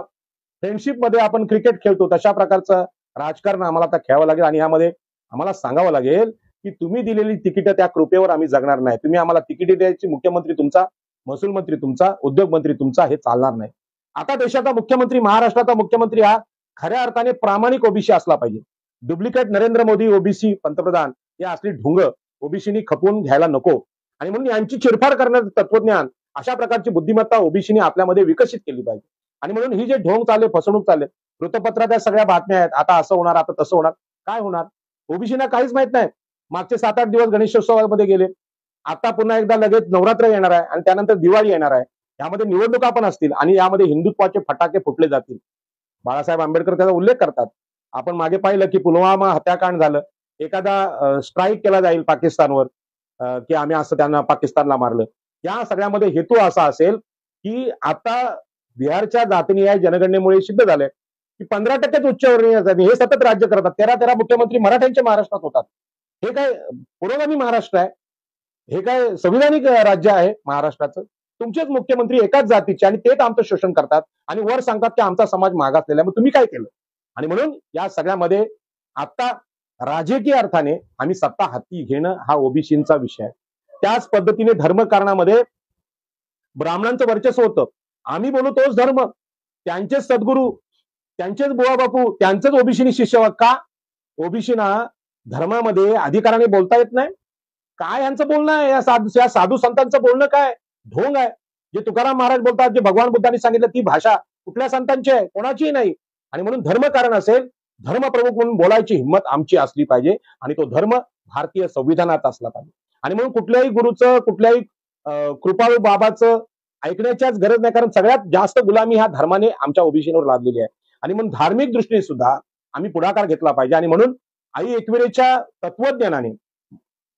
फ्रेंडशिप मध्ये आपण क्रिकेट खेळतो तशा प्रकारचं राजकारण आम्हाला आता खेळावं लागेल. आणि यामध्ये आम्हाला सांगावं लागेल की तुम्ही दिलेली तिकीट त्या कृपेवर आम्ही जगणार नाही. तुम्ही आम्हाला तिकीट द्यायची, मुख्यमंत्री तुमचा, महसूल मंत्री तुमचा, उद्योग मंत्री तुमचा, हे चालणार नाही. आता देशाचा मुख्यमंत्री, महाराष्ट्राचा मुख्यमंत्री हा खऱ्या अर्थाने प्रामाणिक ओबीसी असला पाहिजे. डुप्लिकेट नरेंद्र मोदी ओबीसी पंतप्रधान हे असली ढुंग ओबीसीनी खपवून घ्यायला नको. आणि म्हणून यांची चिरफाड करण्याचं तत्वज्ञान, अशा प्रकारची बुद्धिमत्ता ओबीसीनी आपल्यामध्ये विकसित केली पाहिजे. आणि म्हणून ही जे ढोंग चालले, फसवणूक चालले, वृत्तपत्रात या सगळ्या बातम्या आहेत, आता असं होणार, आता तसं होणार, काय होणार ओबीसीना काहीच माहित नाही. मागचे 7-8 दिवस गणेशोत्सवामध्ये गेले, आता पुन्हा एकदा लगेच नवरात्र येणार आहे आणि त्यानंतर दिवाळी येणार आहे. यामध्ये निवडणुका पण असतील आणि यामध्ये हिंदुत्वाचे फटाके फुटले जातील. बाळासाहेब आंबेडकर त्याचा उल्लेख करतात. आपण मागे पाहिलं की पुलवामा हत्याकांड झालं, एखादा स्ट्राईक केला जाईल पाकिस्तानवर की आम्ही असं त्यांना पाकिस्तानला मारलं. या सगळ्यामध्ये हेतू असा असेल की आता बिहारच्या जातीय जनगणनेमुळे सिद्ध झालंय की 15% उच्चवर्णीय जाती हे सतत राज्य करतात. 13 मुख्यमंत्री मराठ्यांच्या महाराष्ट्रात होतात. हे काय पुरोगामी महाराष्ट्र आहे? हे काय संविधानिक राज्य आहे महाराष्ट्राचं? तुमचेच मुख्यमंत्री एकाच जातीचे आणि तेच आमचं शोषण करतात आणि वर सांगतात की आमचा समाज मागासलेला आहे. मग तुम्ही काय केलं? आणि म्हणून या सगळ्यामध्ये आता राजकीय अर्थाने आम्ही सत्ता हाती घेणं हा ओबीसींचा विषय आहे. त्याच पद्धतीने धर्मकारणामध्ये ब्राह्मणांचं वर्चस्व होतं. आम्ही बोलू तोच धर्म, त्यांचेच सद्गुरू, त्यांचेच बुवा बापू, त्यांचंच ओबीसीनी शिष्य. का ओबीसीना धर्मामध्ये अधिकाराने बोलता येत नाही? काय यांचं बोलणं आहे? या साधू संतांचं बोलणं काय ढोंग आहे? जे तुकाराम महाराज बोलतात, जे भगवान बुद्धांनी सांगितलं, ती भाषा कुठल्या संतांची आहे? कोणाचीही नाही. आणि म्हणून धर्मकारण असेल, धर्मप्रमुख म्हणून बोलायची हिंमत आमची असली पाहिजे आणि तो धर्म भारतीय संविधानात असला पाहिजे. आणि म्हणून कुठल्याही गुरुचं, कुठल्याही कृपाळू बाबाचं ऐकण्याच्याच गरज नाही, कारण सगळ्यात जास्त गुलामी ह्या धर्माने आमच्या ओबीसीवर लादलेली आहे. आणि म्हणून धार्मिक दृष्टीने सुद्धा आम्ही पुढाकार घेतला पाहिजे. आणि म्हणून आई एकविरेच्या तत्वज्ञानाने,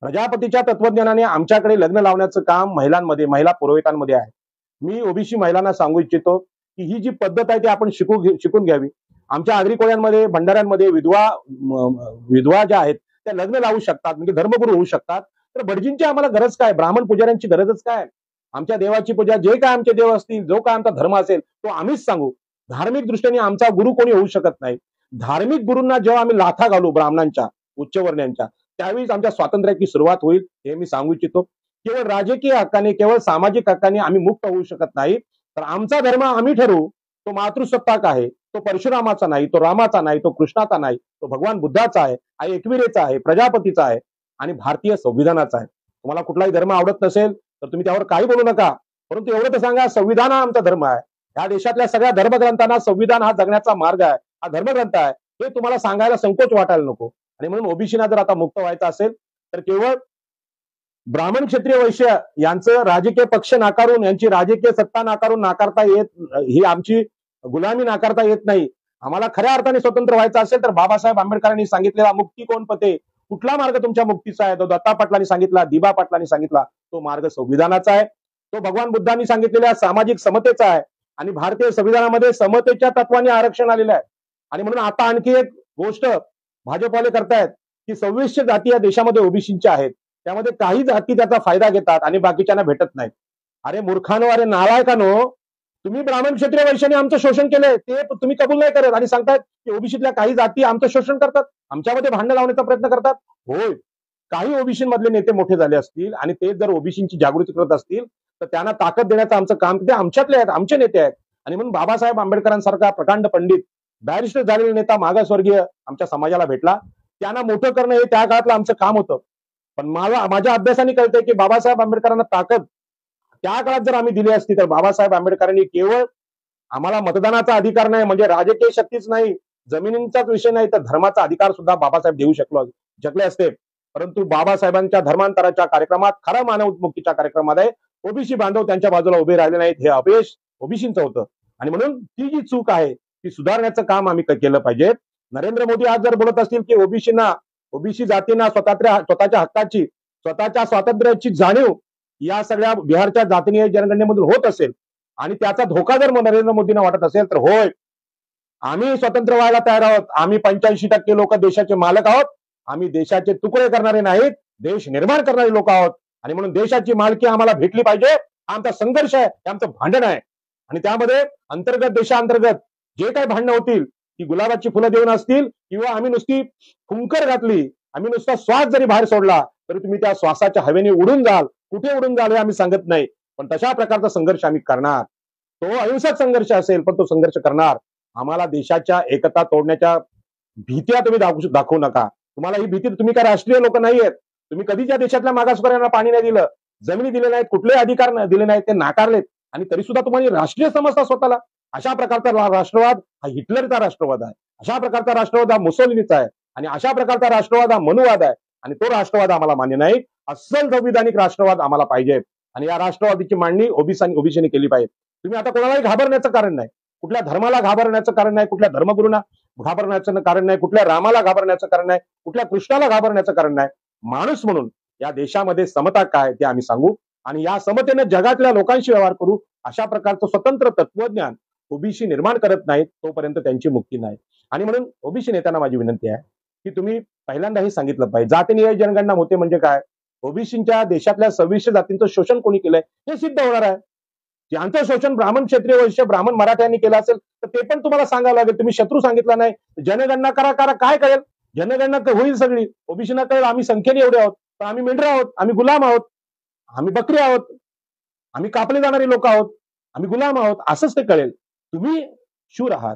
प्रजापतीच्या तत्वज्ञानाने आमच्याकडे लग्न लावण्याचं काम महिलांमध्ये, महिला पुरोहितांमध्ये आहे. मी ओबीसी महिलांना सांगू इच्छितो की ही जी पद्धत आहे ती आपण शिकून घ्यावी. आमच्या आगरी कोळ्यांमध्ये, भंडाऱ्यांमध्ये विधवा ज्या आहेत त्या लग्न लावू शकतात, म्हणजे धर्मगुरू होऊ शकतात. तर भटजींची आम्हाला गरज काय? ब्राह्मण पुजाऱ्यांची गरजच काय? आमच्या देवाची पूजा, जे काय आमचे देव असतील, जो काय आमचा धर्म असेल तो आम्हीच सांगू. धार्मिक दृष्टीने आमचा गुरु कोणी होऊ शकत नाही. धार्मिक गुरूंना जेव्हा आम्ही लाथा घालू ब्राह्मणांच्या, उच्चवर्णीयांच्या, त्यावेळीच आमच्या स्वातंत्र्याची सुरुवात होईल, हे मी सांगू इच्छितो. केवळ राजकीय हक्काने, केवळ सामाजिक हक्काने आम्ही मुक्त होऊ शकत नाही. तर आमचा धर्म आम्ही ठरवू. तो मातृसत्ताक आहे, तो परशुरामाचा नाही, तो रामाचा नाही, तो कृष्णाचा नाही, तो भगवान बुद्धाचा आहे, आई एकविरेचा आहे, प्रजापतीचा आहे आणि भारतीय संविधानाचा आहे. तुम्हाला कुठलाही धर्म आवडत नसेल तर तुम्ही त्यावर काही बोलू नका, परंतु एवढं तर सांगा, संविधान हा आमचा धर्म आहे. या देशातल्या सगळ्या धर्मग्रंथांना संविधान हा जगण्याचा मार्ग आहे, हा धर्मग्रंथ आहे, हे तुम्हाला सांगायला संकोच वाटायला नको. आणि म्हणून ओबीसीना जर आता मुक्त व्हायचं असेल तर केवळ ब्राह्मण क्षत्रिय वैश्य यांचं राजकीय पक्ष नाकारून, यांची राजकीय सत्ता नाकारून नाकारता येत, ही आमची गुलामी नाकारता येत नाही. आम्हाला खऱ्या अर्थाने स्वतंत्र व्हायचं असेल तर बाबासाहेब आंबेडकरांनी सांगितलेला मुक्ती कोण पते, कुठला मार्ग तुमच्या मुक्तीचा आहे, तो दत्ता पाटलांनी सांगितला, दिबा पाटलांनी सांगितला, तो मार्ग संविधानाचा आहे. तो भगवान बुद्धांनी सांगितलेल्या सामाजिक समतेचा आहे. आणि भारतीय संविधानामध्ये समतेच्या तत्वाने आरक्षण आलेलं आहे. आणि म्हणून आता आणखी एक गोष्ट भाजपवाले करतायत की 2600 जाती या देशामध्ये ओबीसीच्या आहेत, त्यामध्ये काही जाती त्याचा फायदा घेतात आणि बाकीच्यांना भेटत नाहीत. अरे मूर्खानो, अरे नालायकानो, तुम्ही ब्राह्मण क्षत्रिय वैश्याने आमचं शोषण केलंय, ते तुम्ही कबूल नाही करत आणि सांगतायत की ओबीसीतल्या काही जाती आमचं शोषण करतात, आमच्यामध्ये भांडण लावण्याचा प्रयत्न करतात. होय, काही ओबीसी मधले नेते मोठे झाले असतील आणि ते जर ओबीसीची जागृती करत असतील तर त्यांना ताकद देण्याचं आमचं काम, ते आमच्यातले आहेत, आमचे नेते आहेत. आणि म्हणून बाबासाहेब आंबेडकरांसारखा प्रकांड पंडित, बॅरिस्टर झालेला नेता मागासवर्गीय आमच्या समाजाला भेटला, त्यांना मोठं करणं हे त्या काळातलं आमचं काम होतं. पण माझ्या अभ्यासाने कळतंय की बाबासाहेब आंबेडकरांना ताकद त्या काळात जर आम्ही दिली असती तर बाबासाहेब आंबेडकरांनी केवळ आम्हाला मतदानाचा अधिकार नाही, म्हणजे राजकीय शक्तीच नाही, जमिनींचाच विषय नाही, तर धर्माचा अधिकार सुद्धा बाबासाहेब देऊ शकले असते. परंतु बाबासाहेबांच्या धर्मांतराच्या कार्यक्रमात, खरा मानवमुक्तीच्या कार्यक्रमात ओबीसी बांधव त्यांच्या बाजूला उभे राहिले नाहीत. हे अपयश ओबीसींचं होतं. आणि म्हणून ती जी चूक आहे ती सुधारण्याचं काम आम्ही केलं पाहिजे. नरेंद्र मोदी आज जर बोलत असतील की ओबीसी जातींना स्वतःच्या हक्काची, स्वतःच्या स्वातंत्र्याची जाणीव या सगळ्या बिहारच्या जातीय जनगणनेमधून होत असेल आणि त्याचा धोका जर नरेंद्र मोदींना वाटत असेल तर होय, आम्ही स्वतंत्र व्हायला तयार आहोत. आम्ही 85% लोक देशाचे मालक आहोत. आम्ही देशाचे तुकडे करणारे नाहीत, देश निर्माण करणारे लोक आहोत. आणि म्हणून देशाची मालकी आम्हाला भेटली पाहिजे. आमचा संघर्ष आहे, हे आमचं भांडण आहे. आणि त्यामध्ये देशांतर्गत जे काही भांडणं होतील ती गुलाबाची फुलं देऊन असतील किंवा आम्ही नुसती फुंकर घातली, आम्ही नुसता श्वास जरी बाहेर सोडला तरी तुम्ही त्या श्वासाच्या हवेने उडून जाल. कुठे उडून जाल हे आम्ही सांगत नाही, पण तशा प्रकारचा संघर्ष आम्ही करणार. तो अहिंसक संघर्ष असेल, पण तो संघर्ष करणार. आम्हाला देशाच्या एकता तोडण्याच्या भीत्या तुम्ही दाखवू नका. तुम्हाला ही भीती, तुम्ही काय राष्ट्रीय लोक नाहीयेत. तुम्ही कधीच या देशातल्या मागासवर्गीयांना पाणी नाही दिलं, जमिनी दिले नाहीत, कुठले अधिकार दिले नाहीत, ते नाकारलेत. आणि तरी सुद्धा तुम्हाला राष्ट्रीय समजता स्वतःला. अशा प्रकारचा राष्ट्रवाद हा हिटलरचा राष्ट्रवाद आहे. अशा प्रकारचा राष्ट्रवाद हा मुसोलिनीचा आहे. आणि अशा प्रकारचा राष्ट्रवाद हा मनुवाद आहे. आणि तो राष्ट्रवाद आम्हाला मान्य नाही. अस्सल संविधानिक राष्ट्रवाद आम्हाला पाहिजे. आणि या राष्ट्रवादीची मांडणी ओबीसीने केली पाहिजे. तुम्ही आता कोणालाही घाबरण्याचं कारण नाही, कुठल्या धर्माला घाबरण्याचं कारण नाही, कुठल्या धर्मगुरूंना घाबरण्याचं कारण नाही, कुठल्या रामाला घाबरण्याचं कारण नाही, कुठल्या कृष्णाला घाबरण्याचं कारण नाही. माणूस म्हणून या देशामध्ये समता काय ते आम्ही सांगू आणि या समतेने जगातल्या लोकांशी व्यवहार करू. अशा प्रकारचं स्वतंत्र तत्वज्ञान ओबीसी निर्माण करत नाहीत तोपर्यंत त्यांची मुक्ती नाही. आणि म्हणून ओबीसी नेत्यांना माझी विनंती आहे की तुम्ही पहिल्यांदा हे सांगितलं पाहिजे, जातीनिहाय जनगणना होते म्हणजे काय, ओबीसीच्या देशातल्या 2600 जातींचं शोषण कोणी केलंय हे सिद्ध होणार आहे. ज्यांचं शोषण ब्राह्मण क्षत्रिय वैश्य ब्राह्मण मराठ्यांनी केलं असेल तर ते पण तुम्हाला सांगावं लागेल. तुम्ही शत्रू सांगितला नाही, जनगणना करा काय कळेल, जनगणना होईल सगळी. ओबीसीना कळेल आम्ही संख्येने एवढे आहोत, पण आम्ही मेंढर आहोत, आम्ही गुलाम आहोत, आम्ही बकरी आहोत, आम्ही कापले जाणारे लोक आहोत, आम्ही गुलाम आहोत, असंच ते कळेल. तुम्ही शूर आहात,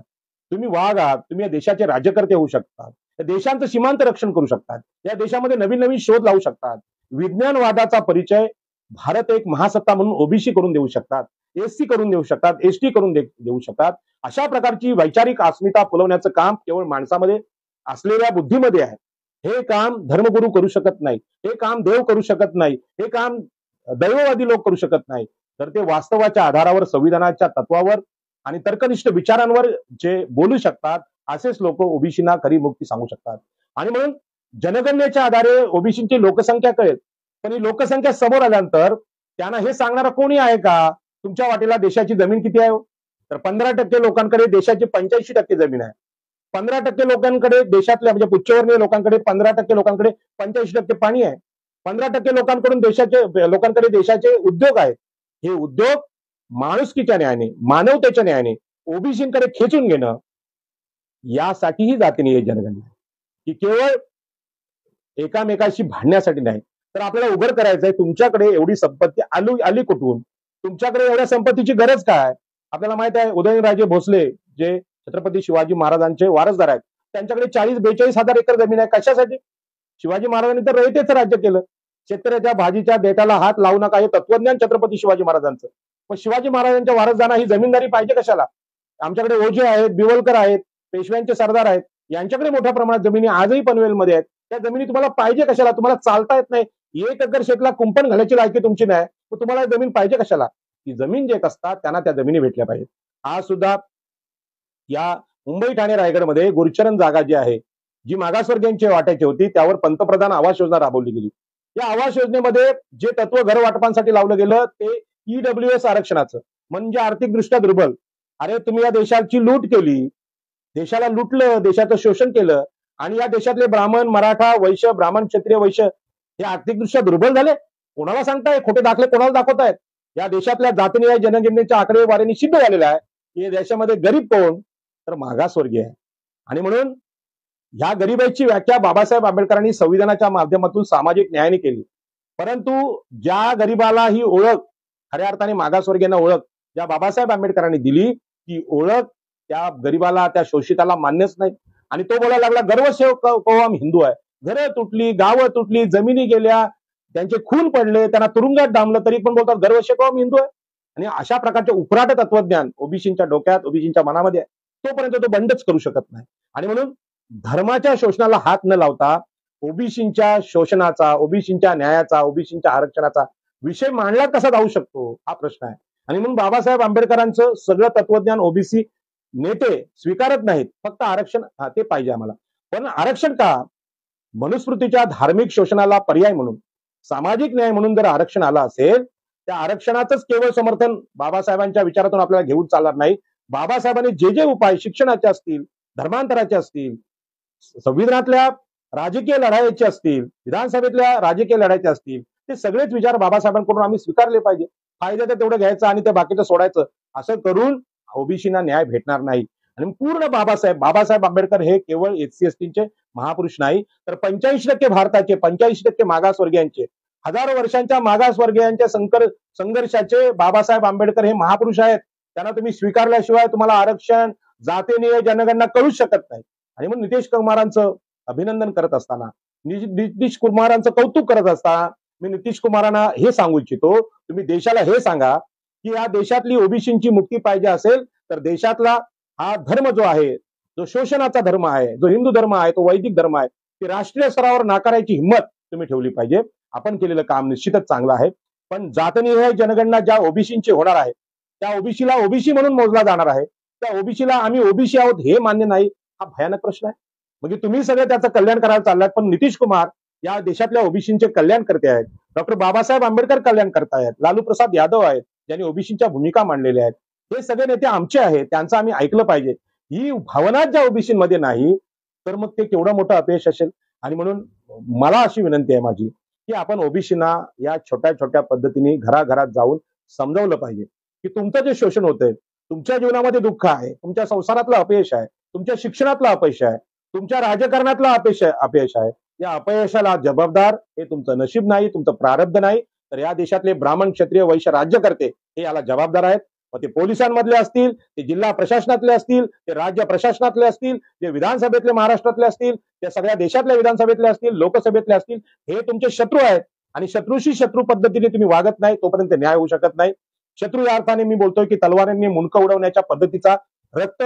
तुम्ही वाघ आहात, तुम्ही या देशाचे राज्यकर्ते होऊ शकतात, या देशांचं सीमांत रक्षण करू शकतात, या देशामध्ये नवीन नवीन शोध लावू शकतात. विज्ञानवादाचा परिचय भारत एक महासत्ता म्हणून ओबीसी करून देऊ शकतात, एससी करून देऊ शकतात, एसटी करून देऊ शकतात. अशा प्रकारची वैचारिक अस्मिता फुलवण्याचं काम केवळ माणसामध्ये असलेल्या बुद्धीमध्ये आहे. हे काम धर्मगुरू करू शकत नाही, हे काम देव करू शकत नाही, हे काम दैववादी लोक करू शकत नाही. तर ते वास्तवाच्या आधारावर, संविधानाच्या तत्वावर आणि तर्कनिष्ठ विचारांवर जे बोलू शकतात असेच लोक ओबीसीना खरी मुक्ती सांगू शकतात. आणि म्हणून जनगणनेच्या आधारे ओबीसीची लोकसंख्या कळेल, पण ही लोकसंख्या समोर आल्यानंतर त्यांना हे सांगणारा कोणी आहे का, तुमच्या वाटेला देशाची जमीन किती आहे, तर 15% लोकांकडे देशाची 85% जमीन आहे. 15% लोकांकडे देशातल्या म्हणजे उच्चवर्णीय लोकांकडे 15% लोकांकडे 85% पाणी आहे. 15% लोकांकडे देशाचे उद्योग आहेत. हे उद्योग माणुसकीच्या न्यायाने, मानवतेच्या न्यायाने ओबीसींकडे खेचून घेणं, यासाठी ही जातीनिहाय जनगणना, की केवळ एकामेकाशी भांडण्यासाठी नाही, तर आपल्याला उघड करायचंय तुमच्याकडे एवढी संपत्ती आली कुठून, तुमच्याकडे एवढ्या संपत्तीची गरज काय. आपल्याला माहित आहे उदयनराजे भोसले जे छत्रपती शिवाजी महाराजांचे वारसदार आहेत, त्यांच्याकडे 40-42 हजार एकर जमीन आहे. कशासाठी? शिवाजी महाराजांनी तर रयतेचं राज्य केलं. शेतकऱ्याच्या भाजीच्या देठाला हात लावू नका हे तत्वज्ञान छत्रपती शिवाजी महाराजांचं. पण शिवाजी महाराजांच्या वारसदारांना ही जमीनदारी पाहिजे कशाला? आमच्याकडे ओझे आहेत, बिवलकर आहेत, पेशव्यांचे सरदार आहेत, यांच्याकडे मोठ्या प्रमाणात जमिनी आजही पनवेलमध्ये आहेत. त्या जमिनी तुम्हाला पाहिजे कशाला? तुम्हाला चालता येत नाही, 1 एकर शेतला कुंपण घालायची लायकी तुमची नाही, मग तुम्हाला जमीन पाहिजे कशाला? ती जमीन जे असतात त्यांना त्या जमिनी भेटल्या पाहिजेत. आज सुद्धा या मुंबई ठाणे रायगडमध्ये गुरुचरण जागा जी आहे, जी मागासवर्गीयांची वाटायची होती, त्यावर पंतप्रधान आवास योजना राबवली गेली. या आवास योजनेमध्ये जे तत्व घर वाटपांसाठी लावलं गेलं ते ईडब्ल्यूएस आरक्षणाचं, म्हणजे आर्थिकदृष्ट्या दुर्बल. अरे तुम्ही या देशाची लूट केली, देशाला लुटलं, देशाचं शोषण केलं, आणि या देशातले ब्राह्मण, मराठा, वैश्य, ब्राह्मण, क्षत्रिय, वैश्य हे आर्थिकदृष्ट्या दुर्बल झाले. कोणाला सांगताय? खोटे दाखले कोणाला दाखवतायत? या देशातल्या जातीय जनगणनेच्या आकडेवारीने सिद्ध झालेलं आहे की या देशामध्ये गरीब कोण? तर मागासवर्गीय आहे. आणि म्हणून ह्या गरिबाईची व्याख्या बाबासाहेब आंबेडकरांनी संविधानाच्या माध्यमातून सामाजिक न्यायाने केली. परंतु ज्या गरीबाला ही ओळख, खऱ्या अर्थाने मागासवर्गीयांना ओळख ज्या बाबासाहेब आंबेडकरांनी दिली, ती ओळख त्या गरीबाला, त्या शोषिताला मान्यच नाही. आणि तो बोलायला लागला गर्वसेव कवम हिंदू आहे. घरं तुटली, गावं तुटली, जमिनी गेल्या, त्यांचे खून पडले, त्यांना तुरुंगात डांबलं, तरी पण बोलतात गर्वसेव कवम हिंदू आहे. आणि अशा प्रकारचे उफराट तत्वज्ञान ओबीसींच्या डोक्यात, ओबीसींच्या मनामध्ये आहे. तोपर्यंत तो बंडच करू शकत नाही. आणि म्हणून धर्माच्या शोषणाला हात न लावता ओबीसींच्या शोषणाचा, ओबीसींच्या न्यायाचा, ओबीसींच्या आरक्षणाचा विषय मांडला कसा जाऊ शकतो, हा प्रश्न आहे. आणि म्हणून बाबासाहेब आंबेडकरांचं सगळं तत्वज्ञान ओबीसी नेते स्वीकारत नाहीत. फक्त आरक्षण ते पाहिजे आम्हाला. पण आरक्षण का? मनुस्मृतीच्या धार्मिक शोषणाला पर्याय म्हणून, सामाजिक न्याय म्हणून जर आरक्षण आलं असेल, त्या आरक्षणाचंच केवळ समर्थन बाबासाहेबांच्या विचारातून आपल्याला घेऊन चालणार नाही. बाबासाहेबांनी जे जे उपाय शिक्षणाचे असतील, धर्मांतराचे असतील, संविधानातल्या राजकीय लढाईचे असतील, विधानसभेतल्या राजकीय लढाईचे असतील, ते सगळेच विचार बाबासाहेबांकडून आम्ही स्वीकारले पाहिजे. फायदा तर तेवढं घ्यायचं आणि ते बाकीचं सोडायचं. असं करून ओबीसीना न्याय भेटणार नाही. आणि पूर्ण बाबासाहेब आंबेडकर हे केवळ एससी एसटीचे महापुरुष नाही, तर 85% भारताचे, 85% मागासवर्गीयांचे, हजारो वर्षांच्या मागासवर्गीयांच्या संघर्षाचे बाबासाहेब आंबेडकर हे महापुरुष आहेत. त्यांना तुम्ही स्वीकारल्याशिवाय तुम्हाला आरक्षण, जातीय जनगणना कळूच शकत नाही. आणि मग नितीश कुमारांचं अभिनंदन करत असताना, नितीश कुमारांचं कौतुक करत असताना मी नितीश कुमारांना हे सांगू इच्छितो, तुम्ही देशाला हे सांगा की या देशातली ओबीसींची मुक्ती पाहिजे असेल तर देशातला हा धर्म जो आहे, जो शोषणाचा धर्म आहे, जो हिंदू धर्म आहे, तो वैदिक धर्म आहे, ती राष्ट्रीय स्तरावर नाकारायची हिंमत तुम्ही ठेवली पाहिजे. आपण केलेलं काम निश्चितच चांगलं आहे. पण जातनिहाय जनगणना ज्या ओबीसींची होणार आहे, त्या ओबीसीला ओबीसी म्हणून मोजला जाणार आहे, त्या ओबीसीला आम्ही ओबीसी आहोत हे मान्य नाही, हा भयानक प्रश्न आहे. म्हणजे तुम्ही सगळे त्याचं कल्याण करायला चाललात, पण नितीश कुमार या देशातल्या ओबीसींचे कल्याण करते आहेत. डॉक्टर बाबासाहेब आंबेडकर कल्याण करतायत, लालू प्रसाद यादव आहेत ज्यांनी ओबीसीच्या भूमिका मांडलेल्या आहेत. हे सगळे नेते आमचे आहेत, त्यांचं आम्ही ऐकलं पाहिजे. ही भावना ज्या ओबीसीमध्ये नाही, तर मग ते केवढं मोठं अपयश असेल. आणि म्हणून मला अशी विनंती आहे माझी की आपण ओबीसीना या छोट्या छोट्या पद्धतीने घराघरात जाऊन समजावलं पाहिजे की तुमचं जे शोषण होतंय, तुमच्या जीवनामध्ये दुःख आहे, तुमच्या संसारातलं अपयश आहे, तुमच्या शिक्षणातलं अपयश आहे, तुमच्या राजकारणातलं अपयश आहे. या अपयशाला जबाबदार हे तुमचं नशीब नाही, तुमचं प्रारब्ध नाही, तर या देशातले ब्राह्मण, क्षत्रिय, वैश्य राज्यकर्ते हे याला जबाबदार आहेत. मग ते पोलिसांमधले असतील, ते जिल्हा प्रशासनातले असतील, ते राज्य प्रशासनातले असतील, ते विधानसभेतले महाराष्ट्रातले असतील, त्या सगळ्या देशातल्या विधानसभेतले असतील, लोकसभेतले असतील, हे तुमचे शत्रू आहेत. आणि शत्रूशी शत्रू पद्धतीने तुम्ही वागत नाही तोपर्यंत न्याय होऊ शकत नाही. शत्रू या अर्थाने मी बोलतोय की तलवारींनी मुंडकं उडवण्याच्या पद्धतीचा, रक्त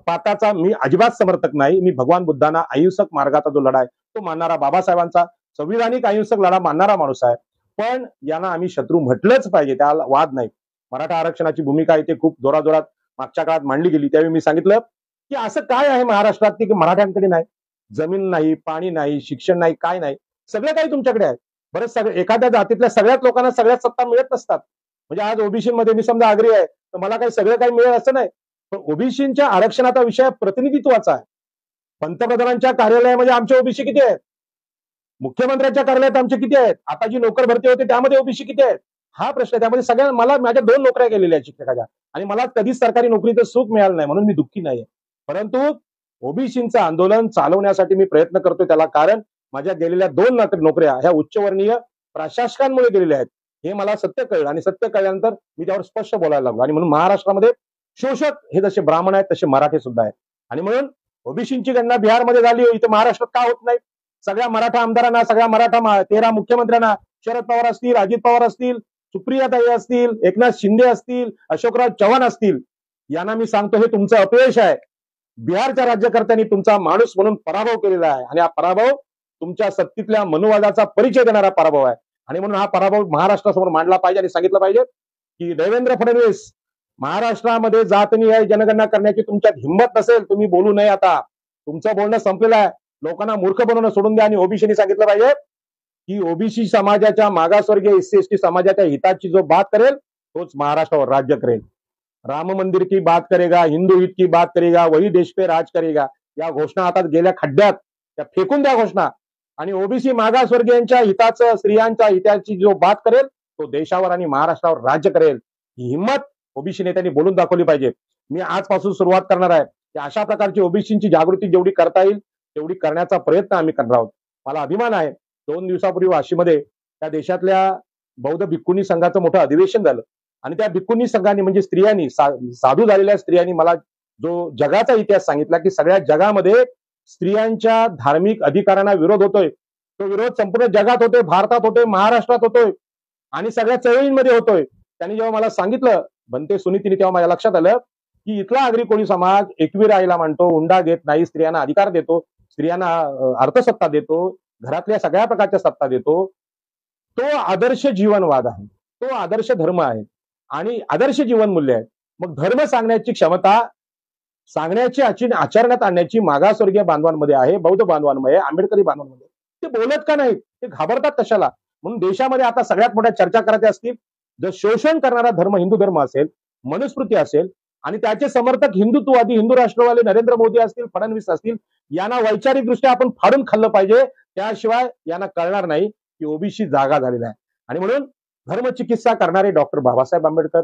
पाताचा मी अजिबात समर्थक नाही. मी भगवान बुद्धांना अहिंसक मार्गाचा जो लढा आहे तो मानणारा, बाबासाहेबांचा संविधानिक अहिंसक लढा मानणारा माणूस आहे. पण यांना आम्ही शत्रू म्हटलंच पाहिजे, त्याला वाद नाही. मराठा आरक्षणाची भूमिका इथे खूप जोराजोरात मागच्या काळात मांडली गेली. त्यावेळी मी सांगितलं की असं काय आहे महाराष्ट्रात की मराठ्यांकडे नाही, जमीन नाही, पाणी नाही, शिक्षण नाही, काय नाही, सगळं काही तुमच्याकडे आहे. बरं, एखाद्या जातीतल्या सगळ्याच लोकांना सगळ्याच सत्ता मिळत नसतात. म्हणजे आज ओबीसीमध्ये मी समजा आग्री आहे तर मला काही सगळं काही मिळेल असं नाही. पण ओबीसींच्या आरक्षणाचा विषय प्रतिनिधित्वाचा आहे. पंतप्रधानांच्या कार्यालयामध्ये आमचे ओबीसी किती आहेत? मुख्यमंत्र्यांच्या कार्यालयात आमचे किती आहेत? आता जी नोकर भरती होते त्यामध्ये ओबीसी किती आहेत? हा प्रश्न आहे. त्यामध्ये सगळ्या, मला माझ्या 2 नोकऱ्या गेलेल्या आहेत शिक्षकाच्या, आणि मला कधीच सरकारी नोकरीचं सुख मिळालं नाही, म्हणून मी दुःखी नाहीये. परंतु ओबीसींचं आंदोलन चालवण्यासाठी मी प्रयत्न करतोय. त्याला कारण माझ्या गेलेल्या 2 नोकऱ्या ह्या उच्चवर्णीय प्रशासकांमुळे गेलेल्या आहेत. हे मला सत्य कळलं, आणि सत्य कळल्यानंतर मी त्यावर स्पष्ट बोलायला लागलो. आणि म्हणून महाराष्ट्रामध्ये शोषक हे जसे ब्राह्मण आहेत तसे मराठे सुद्धा आहेत. आणि म्हणून ओबीसींची गणना बिहारमध्ये झाली, इथं महाराष्ट्रात का होत नाही? सगळ्या मराठा आमदारांना, सगळ्या मराठा 13 मुख्यमंत्र्यांना, शरद पवार असतील, अजित पवार असतील, सुप्रियाताई असतील, एकनाथ शिंदे असतील, अशोकराव चव्हाण असतील, यांना मी सांगतो हे तुमचं अपयश आहे. बिहारच्या राज्यकर्त्यांनी तुमचा माणूस म्हणून पराभव केलेला आहे आणि हा पराभव तुमच्या सत्तेतल्या मनुवादाचा परिचय देणारा पराभव आहे. आणि म्हणून हा पराभव महाराष्ट्रासमोर मांडला पाहिजे आणि सांगितलं पाहिजे की देवेंद्र फडणवीस, महाराष्ट्रामध्ये जातनिहाय जनगणना करण्याची तुमच्यात हिंमत नसेल, तुम्ही बोलू नये. आता तुमचं बोलणं संपलेलं आहे. लोकांना मूर्ख बनवणं सोडून द्या आणि ओबीसीनी सांगितलं पाहिजे की ओबीसी समाजाच्या, मागासवर्गीय एससी एसटी समाजाच्या हिताची जो बात करेल तोच महाराष्ट्रावर राज्य करेल. राम मंदिर की बात करेगा, हिंदू हित की बात करेगा, वही देश पे राज करेगा. या घोषणा आता गेल्या खड्ड्यात, त्या फेकून द्या घोषणा. आणि ओबीसी मागासवर्गीयांच्या हिताचं, स्त्रियांच्या हिताची जो बात करेल तो देशावर आणि महाराष्ट्रावर राज्य करेल. ही हिंमत ओबीसी नेत्यांनी बोलून दाखवली पाहिजे. मी आजपासून सुरुवात करणार आहे की अशा प्रकारची ओबीसीची जागृती जेवढी करता येईल तेवढी करण्याचा प्रयत्न आम्ही करणार आहोत. मला अभिमान आहे, 2 दिवसापूर्वी वाशीमध्ये त्या देशातल्या बौद्ध भिक्खुनी संघाचं मोठं अधिवेशन झालं आणि त्या भिक्खुनी संघाने म्हणजे स्त्रियांनी, साधू झालेल्या स्त्रियांनी मला जो जगाचा इतिहास सांगितला की सगळ्या जगामध्ये स्त्रियांच्या धार्मिक अधिकारांना विरोध होतोय. तो विरोध संपूर्ण जगात होतोय, भारतात होतोय, महाराष्ट्रात होतोय आणि सगळ्या चळवळींमध्ये होतोय. त्यांनी जेव्हा मला सांगितलं बनते सुनीतीने, तेव्हा माझ्या लक्षात आलं की इथला आगरी कोळी समाज एकवीर आईला मानतो, हुंडा घेत नाही, स्त्रियांना अधिकार देतो, स्त्रियांना अर्थसत्ता देतो, घरातल्या सगळ्या प्रकारच्या सत्ता देतो. तो आदर्श जीवनवाद आहे, तो आदर्श धर्म आहे आणि आदर्श जीवन मूल्य आहे. मग धर्म सांगण्याची क्षमता, सांगण्याची आचरणात आणण्याची मागासवर्गीय बांधवांमध्ये आहे, बौद्ध बांधवांमध्ये, आंबेडकरी बांधवांमध्ये. ते बोलत का नाही? ते घाबरतात कशाला? म्हणून देशामध्ये आता सगळ्यात मोठ्या चर्चा करायच्या असतील, जर शोषण करणारा धर्म हिंदू धर्म असेल, मनुस्मृती असेल आणि त्याचे समर्थक हिंदुत्ववादी, हिंदू राष्ट्रवादी नरेंद्र मोदी असतील, फडणवीस असतील, यांना वैचारिकदृष्ट्या आपण फाडून खाल्लं पाहिजे. त्याशिवाय यांना कळणार नाही की ओबीसी जागा झालेला आहे. आणि म्हणून धर्मचिकित्सा करणारे डॉक्टर बाबासाहेब आंबेडकर,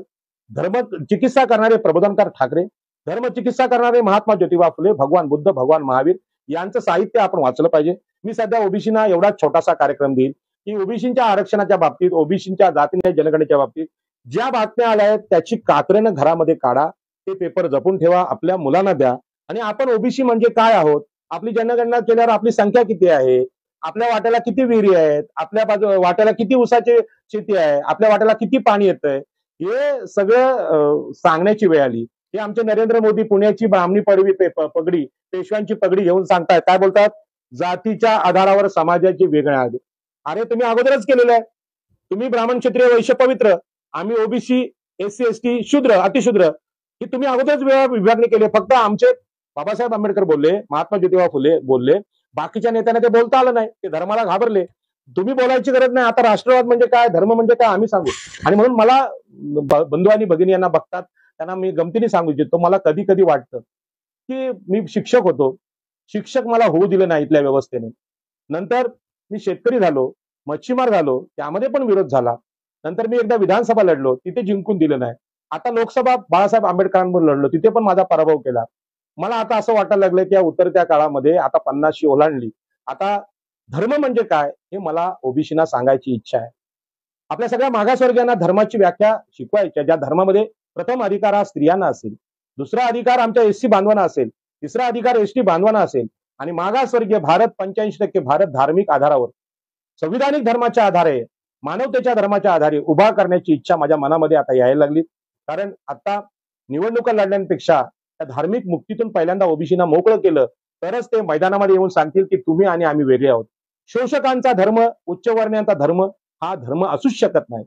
धर्मचिकित्सा करणारे प्रबोधनकार ठाकरे, धर्मचिकित्सा करणारे महात्मा ज्योतिबा फुले, भगवान बुद्ध, भगवान महावीर यांचं साहित्य आपण वाचलं पाहिजे. मी सध्या ओबीसीना एवढा छोटासा कार्यक्रम देईल की ओबीसीच्या आरक्षणाच्या बाबतीत, ओबीसीच्या जातीय जनगणनेच्या बाबतीत ज्या बातम्या आल्या आहेत त्याची कात्रणं घरामध्ये काढा, ते पेपर जपून ठेवा, आपल्या मुलांना द्या. आणि आपण ओबीसी म्हणजे काय आहोत, आपली जनगणना केल्यावर आपली संख्या किती आहे, आपल्या वाट्याला किती विहिरी आहेत, आपल्या वाट्याला किती ऊसाची शेती आहे, आपल्या वाट्याला किती पाणी येतंय, हे सगळं सांगण्याची वेळ आली. हे आमचे नरेंद्र मोदी पुण्याची ब्राह्मणी पगडी, पेशव्यांची पगडी घेऊन सांगतायत. काय बोलतात? जातीच्या आधारावर समाजाची वेगळ्या आली. अरे तुम्ही अगोदरच केलेलं आहे. तुम्ही ब्राह्मण, क्षत्रिय, वैश्य, पवित्र, आम्ही ओबीसी, एससी एसटी, शूद्र, अतिशूद्र, ही तुम्ही अगोदरच विभागणी केली. फक्त आमचे बाबासाहेब आंबेडकर बोलले, महात्मा ज्योतिबा फुले बोलले, बाकीच्या नेत्यांना ते बोलता आलं नाही, ते धर्माला घाबरले. तुम्ही बोलायची गरज नाही. आता राष्ट्रवाद म्हणजे काय, धर्म म्हणजे काय आम्ही सांगू. आणि म्हणून मला बंधू आणि भगिनी यांना बघतात त्यांना मी गमतीने सांगू इच्छितो, मला कधी कधी वाटतं की मी शिक्षक होतो, शिक्षक मला होऊ दिलं नाही इथल्या व्यवस्थेने. नंतर मी शेतकरी झालो, मच्छीमार झालो, त्यामध्ये पण विरोध झाला. नंतर मी एकदा विधानसभा लढलो, तिथे जिंकून दिलं नाही. आता लोकसभा बाळासाहेब आंबेडकरांवर लढलो, तिथे पण माझा पराभव केला. मला आता असं वाटायला लागलं की या उतरत्या काळामध्ये आता 50शी ओलांडली, आता धर्म म्हणजे काय हे मला ओबीसीना सांगायची इच्छा आहे. आपल्या सगळ्या मागासवर्गीयांना धर्माची व्याख्या शिकवायची. ज्या धर्मामध्ये प्रथम अधिकार हा स्त्रियांना असेल, दुसरा अधिकार आमच्या एससी बांधवांना असेल, तिसरा अधिकार एसटी बांधवांना असेल आणि मागासवर्गीय भारत 85% भारत धार्मिक आधारावर, संविधानिक धर्माच्या आधारे, मानवतेच्या धर्माच्या आधारे उभा करण्याची इच्छा माझ्या मनामध्ये आता यायला लागली. कारण आता निवडणुका लढण्यापेक्षा त्या धार्मिक मुक्तीतून पहिल्यांदा ओबीसीना मोकळं केलं तरच ते मैदानामध्ये येऊन सांगतील की तुम्ही आणि आम्ही वेगळे आहोत. शोषकांचा धर्म, उच्चवर्णीयांचा धर्म हा धर्म असूच शकत नाही.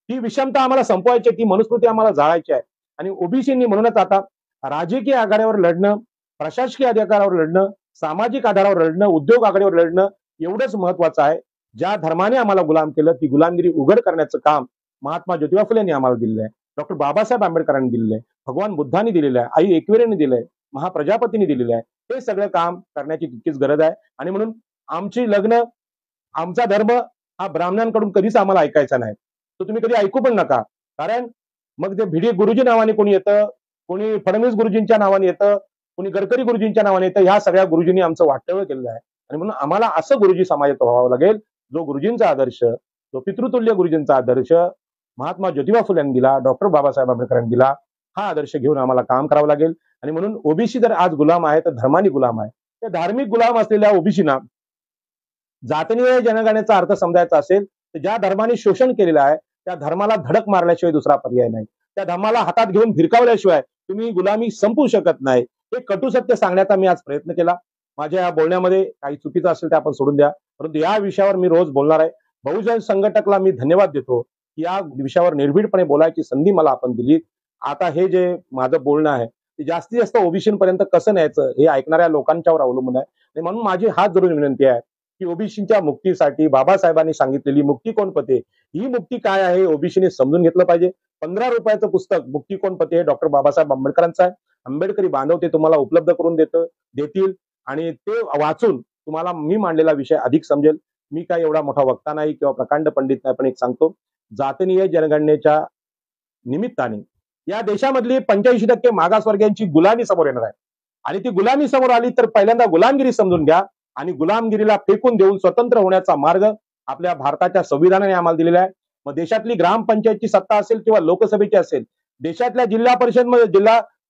ही विषमता आम्हाला संपवायची, ती मनुस्मृती आम्हाला जाळायची आहे. आणि ओबीसींनी म्हणूनच आता राजकीय आघाड्यावर लढणं, प्रशासकीय अधिकारावर लढणं, सामाजिक आधारावर लढणं, उद्योग आघाडीवर लढणं एवढंच महत्वाचं आहे. ज्या धर्माने आम्हाला गुलाम केलं ती गुलामगिरी उघड करण्याचं काम महात्मा ज्योतिबा फुलेंनी आम्हाला दिलेलं आहे, डॉक्टर बाबासाहेब आंबेडकरांनी दिलेलं आहे, भगवान बुद्धांनी दिलेलं आहे, आई एकविरेने दिलंय, महाप्रजापतींनी दिलेलं आहे. हे सगळं काम करण्याची तितकीच गरज आहे. आणि म्हणून आमची लग्न, आमचा धर्म हा ब्राह्मणांकडून कधीच आम्हाला ऐकायचा नाही, तो तुम्ही कधी ऐकू पण नका. कारण मग ते भिडे गुरुजी नावाने कोणी येतं, कोणी फडणवीस गुरुजींच्या नावाने येतं, कोणी गडकरी गुरुजींच्या नावाने येतं. ह्या सगळ्या गुरुजींनी आमचं वाटोळं केलेलं आहे. आणि म्हणून आम्हाला असं गुरुजी समाजात व्हावं लागेल जो गुरुजींचा आदर्श, जो पितृतुल्य गुरुजींचा आदर्श महात्मा ज्योतिबा फुलेंनी दिला, डॉक्टर बाबासाहेब आंबेडकरांनी दिला, हा आदर्श घेऊन आम्हाला काम करावं लागेल. आणि म्हणून ओबीसी जर आज गुलाम आहे तर धर्मानी गुलाम आहे. त्या धार्मिक गुलाम असलेल्या ओबीसीना जातीय जनगणनेचा अर्थ समजायचा असेल तर ज्या धर्माने शोषण केलेलं आहे त्या धर्माला धडक मारल्याशिवाय दुसरा पर्याय नाही. त्या धर्माला हातात घेऊन भिरकावल्याशिवाय तुम्ही गुलामी संपवू शकत नाही. हे कटू सत्य सांगण्याचा मी आज प्रयत्न केला. माझ्या या बोलण्यामध्ये काही चुकीचं असेल ते आपण सोडून द्या. परंतु या विषयावर मी रोज बोलणार आहे. बहुजन संघटकला मी धन्यवाद देतो की या विषयावर निर्भीडपणे बोलायची संधी मला आपण दिली. आता हे जे माझं बोलणं आहे ते जास्तीत जास्त ओबीसीपर्यंत कसं न्यायचं हे ऐकणाऱ्या लोकांच्यावर अवलंबून आहे. आणि म्हणून माझी हात जोडून विनंती आहे की ओबीसीच्या मुक्तीसाठी बाबासाहेबांनी सांगितलेली मुक्ती कोण पते, ही मुक्ती काय आहे ओबीसीने समजून घेतलं पाहिजे. 15 रुपयाचं पुस्तक मुक्ती कोण पते हे डॉक्टर बाबासाहेब आंबेडकरांचं आहे. आंबेडकरी बांधव ते तुम्हाला उपलब्ध करून देतील आणि ते वाचून तुम्हाला मी मांडलेला विषय अधिक समजेल. मी काय एवढा मोठा वक्ता नाही किंवा प्रकांड पंडित नाही, पण एक सांगतो, जातीय जनगणनेच्या निमित्ताने या देशामधली 85% मागासवर्गीयांची गुलामी समोर येणार आहे. आणि ती गुलामी समोर आली तर पहिल्यांदा गुलामगिरी समजून घ्या आणि गुलामगिरीला फेकून देऊन स्वतंत्र होण्याचा मार्ग आपल्या भारताच्या संविधानाने आम्हाला दिलेला आहे. मग देशातली ग्रामपंचायतची सत्ता असेल किंवा लोकसभेची असेल, देशातल्या जिल्हा परिषद मध्ये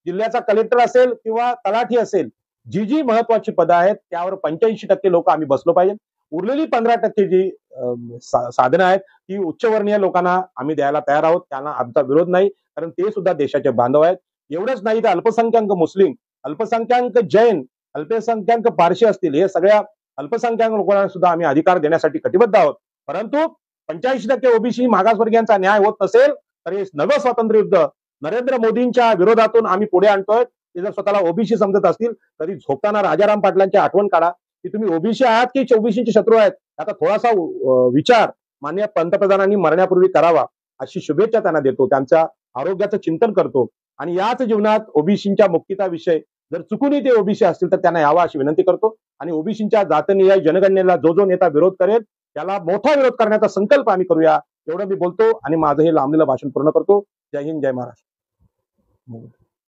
जिल्ह्याचा कलेक्टर असेल किंवा तलाठी असेल, जी महत्वाची पदं आहेत त्यावर 85% लोक आम्ही बसलो पाहिजे. उरलेली 15% जी साधनं आहेत ती उच्चवर्णीय लोकांना आम्ही द्यायला तयार आहोत. त्यांना आमचा विरोध नाही, कारण ते सुद्धा देशाचे बांधव आहेत. एवढंच नाही तर अल्पसंख्याक मुस्लिम, अल्पसंख्याक जैन, अल्पसंख्याक पारशी असतील, हे सगळ्या अल्पसंख्याक लोकांना सुद्धा आम्ही अधिकार देण्यासाठी कटिबद्ध आहोत. परंतु 85% ओबीसी मागासवर्गीयांचा न्याय होत नसेल तर हे नवं स्वातंत्र्य युद्ध नरेंद्र मोदींच्या विरोधातून आम्ही पुढे आणतोय. ते जर स्वतःला ओबीसी समजत असतील तरी झोपताना राजाराम पाटलांची आठवण काढा की तुम्ही ओबीसी आहात की ओबीसीचे शत्रू आहेत. आता थोडासा विचार माननीय पंतप्रधानांनी मरण्यापूर्वी करावा अशी शुभेच्छा त्यांना देतो. त्यांच्या आरोग्याचं चिंतन करतो आणि याच जीवनात ओबीसीच्या मुक्तीचा विषय जर चुकूनही ते ओबीसी असतील तर त्यांना यावा अशी विनंती करतो. आणि ओबीसीच्या जातनिहाय जनगणनेला जो नेता विरोध करेल त्याला मोठा विरोध करण्याचा संकल्प आम्ही करूया, एवढं मी बोलतो आणि माझं हे लांबलेलं भाषण पूर्ण करतो. जय हिंद, जय महाराष्ट्र.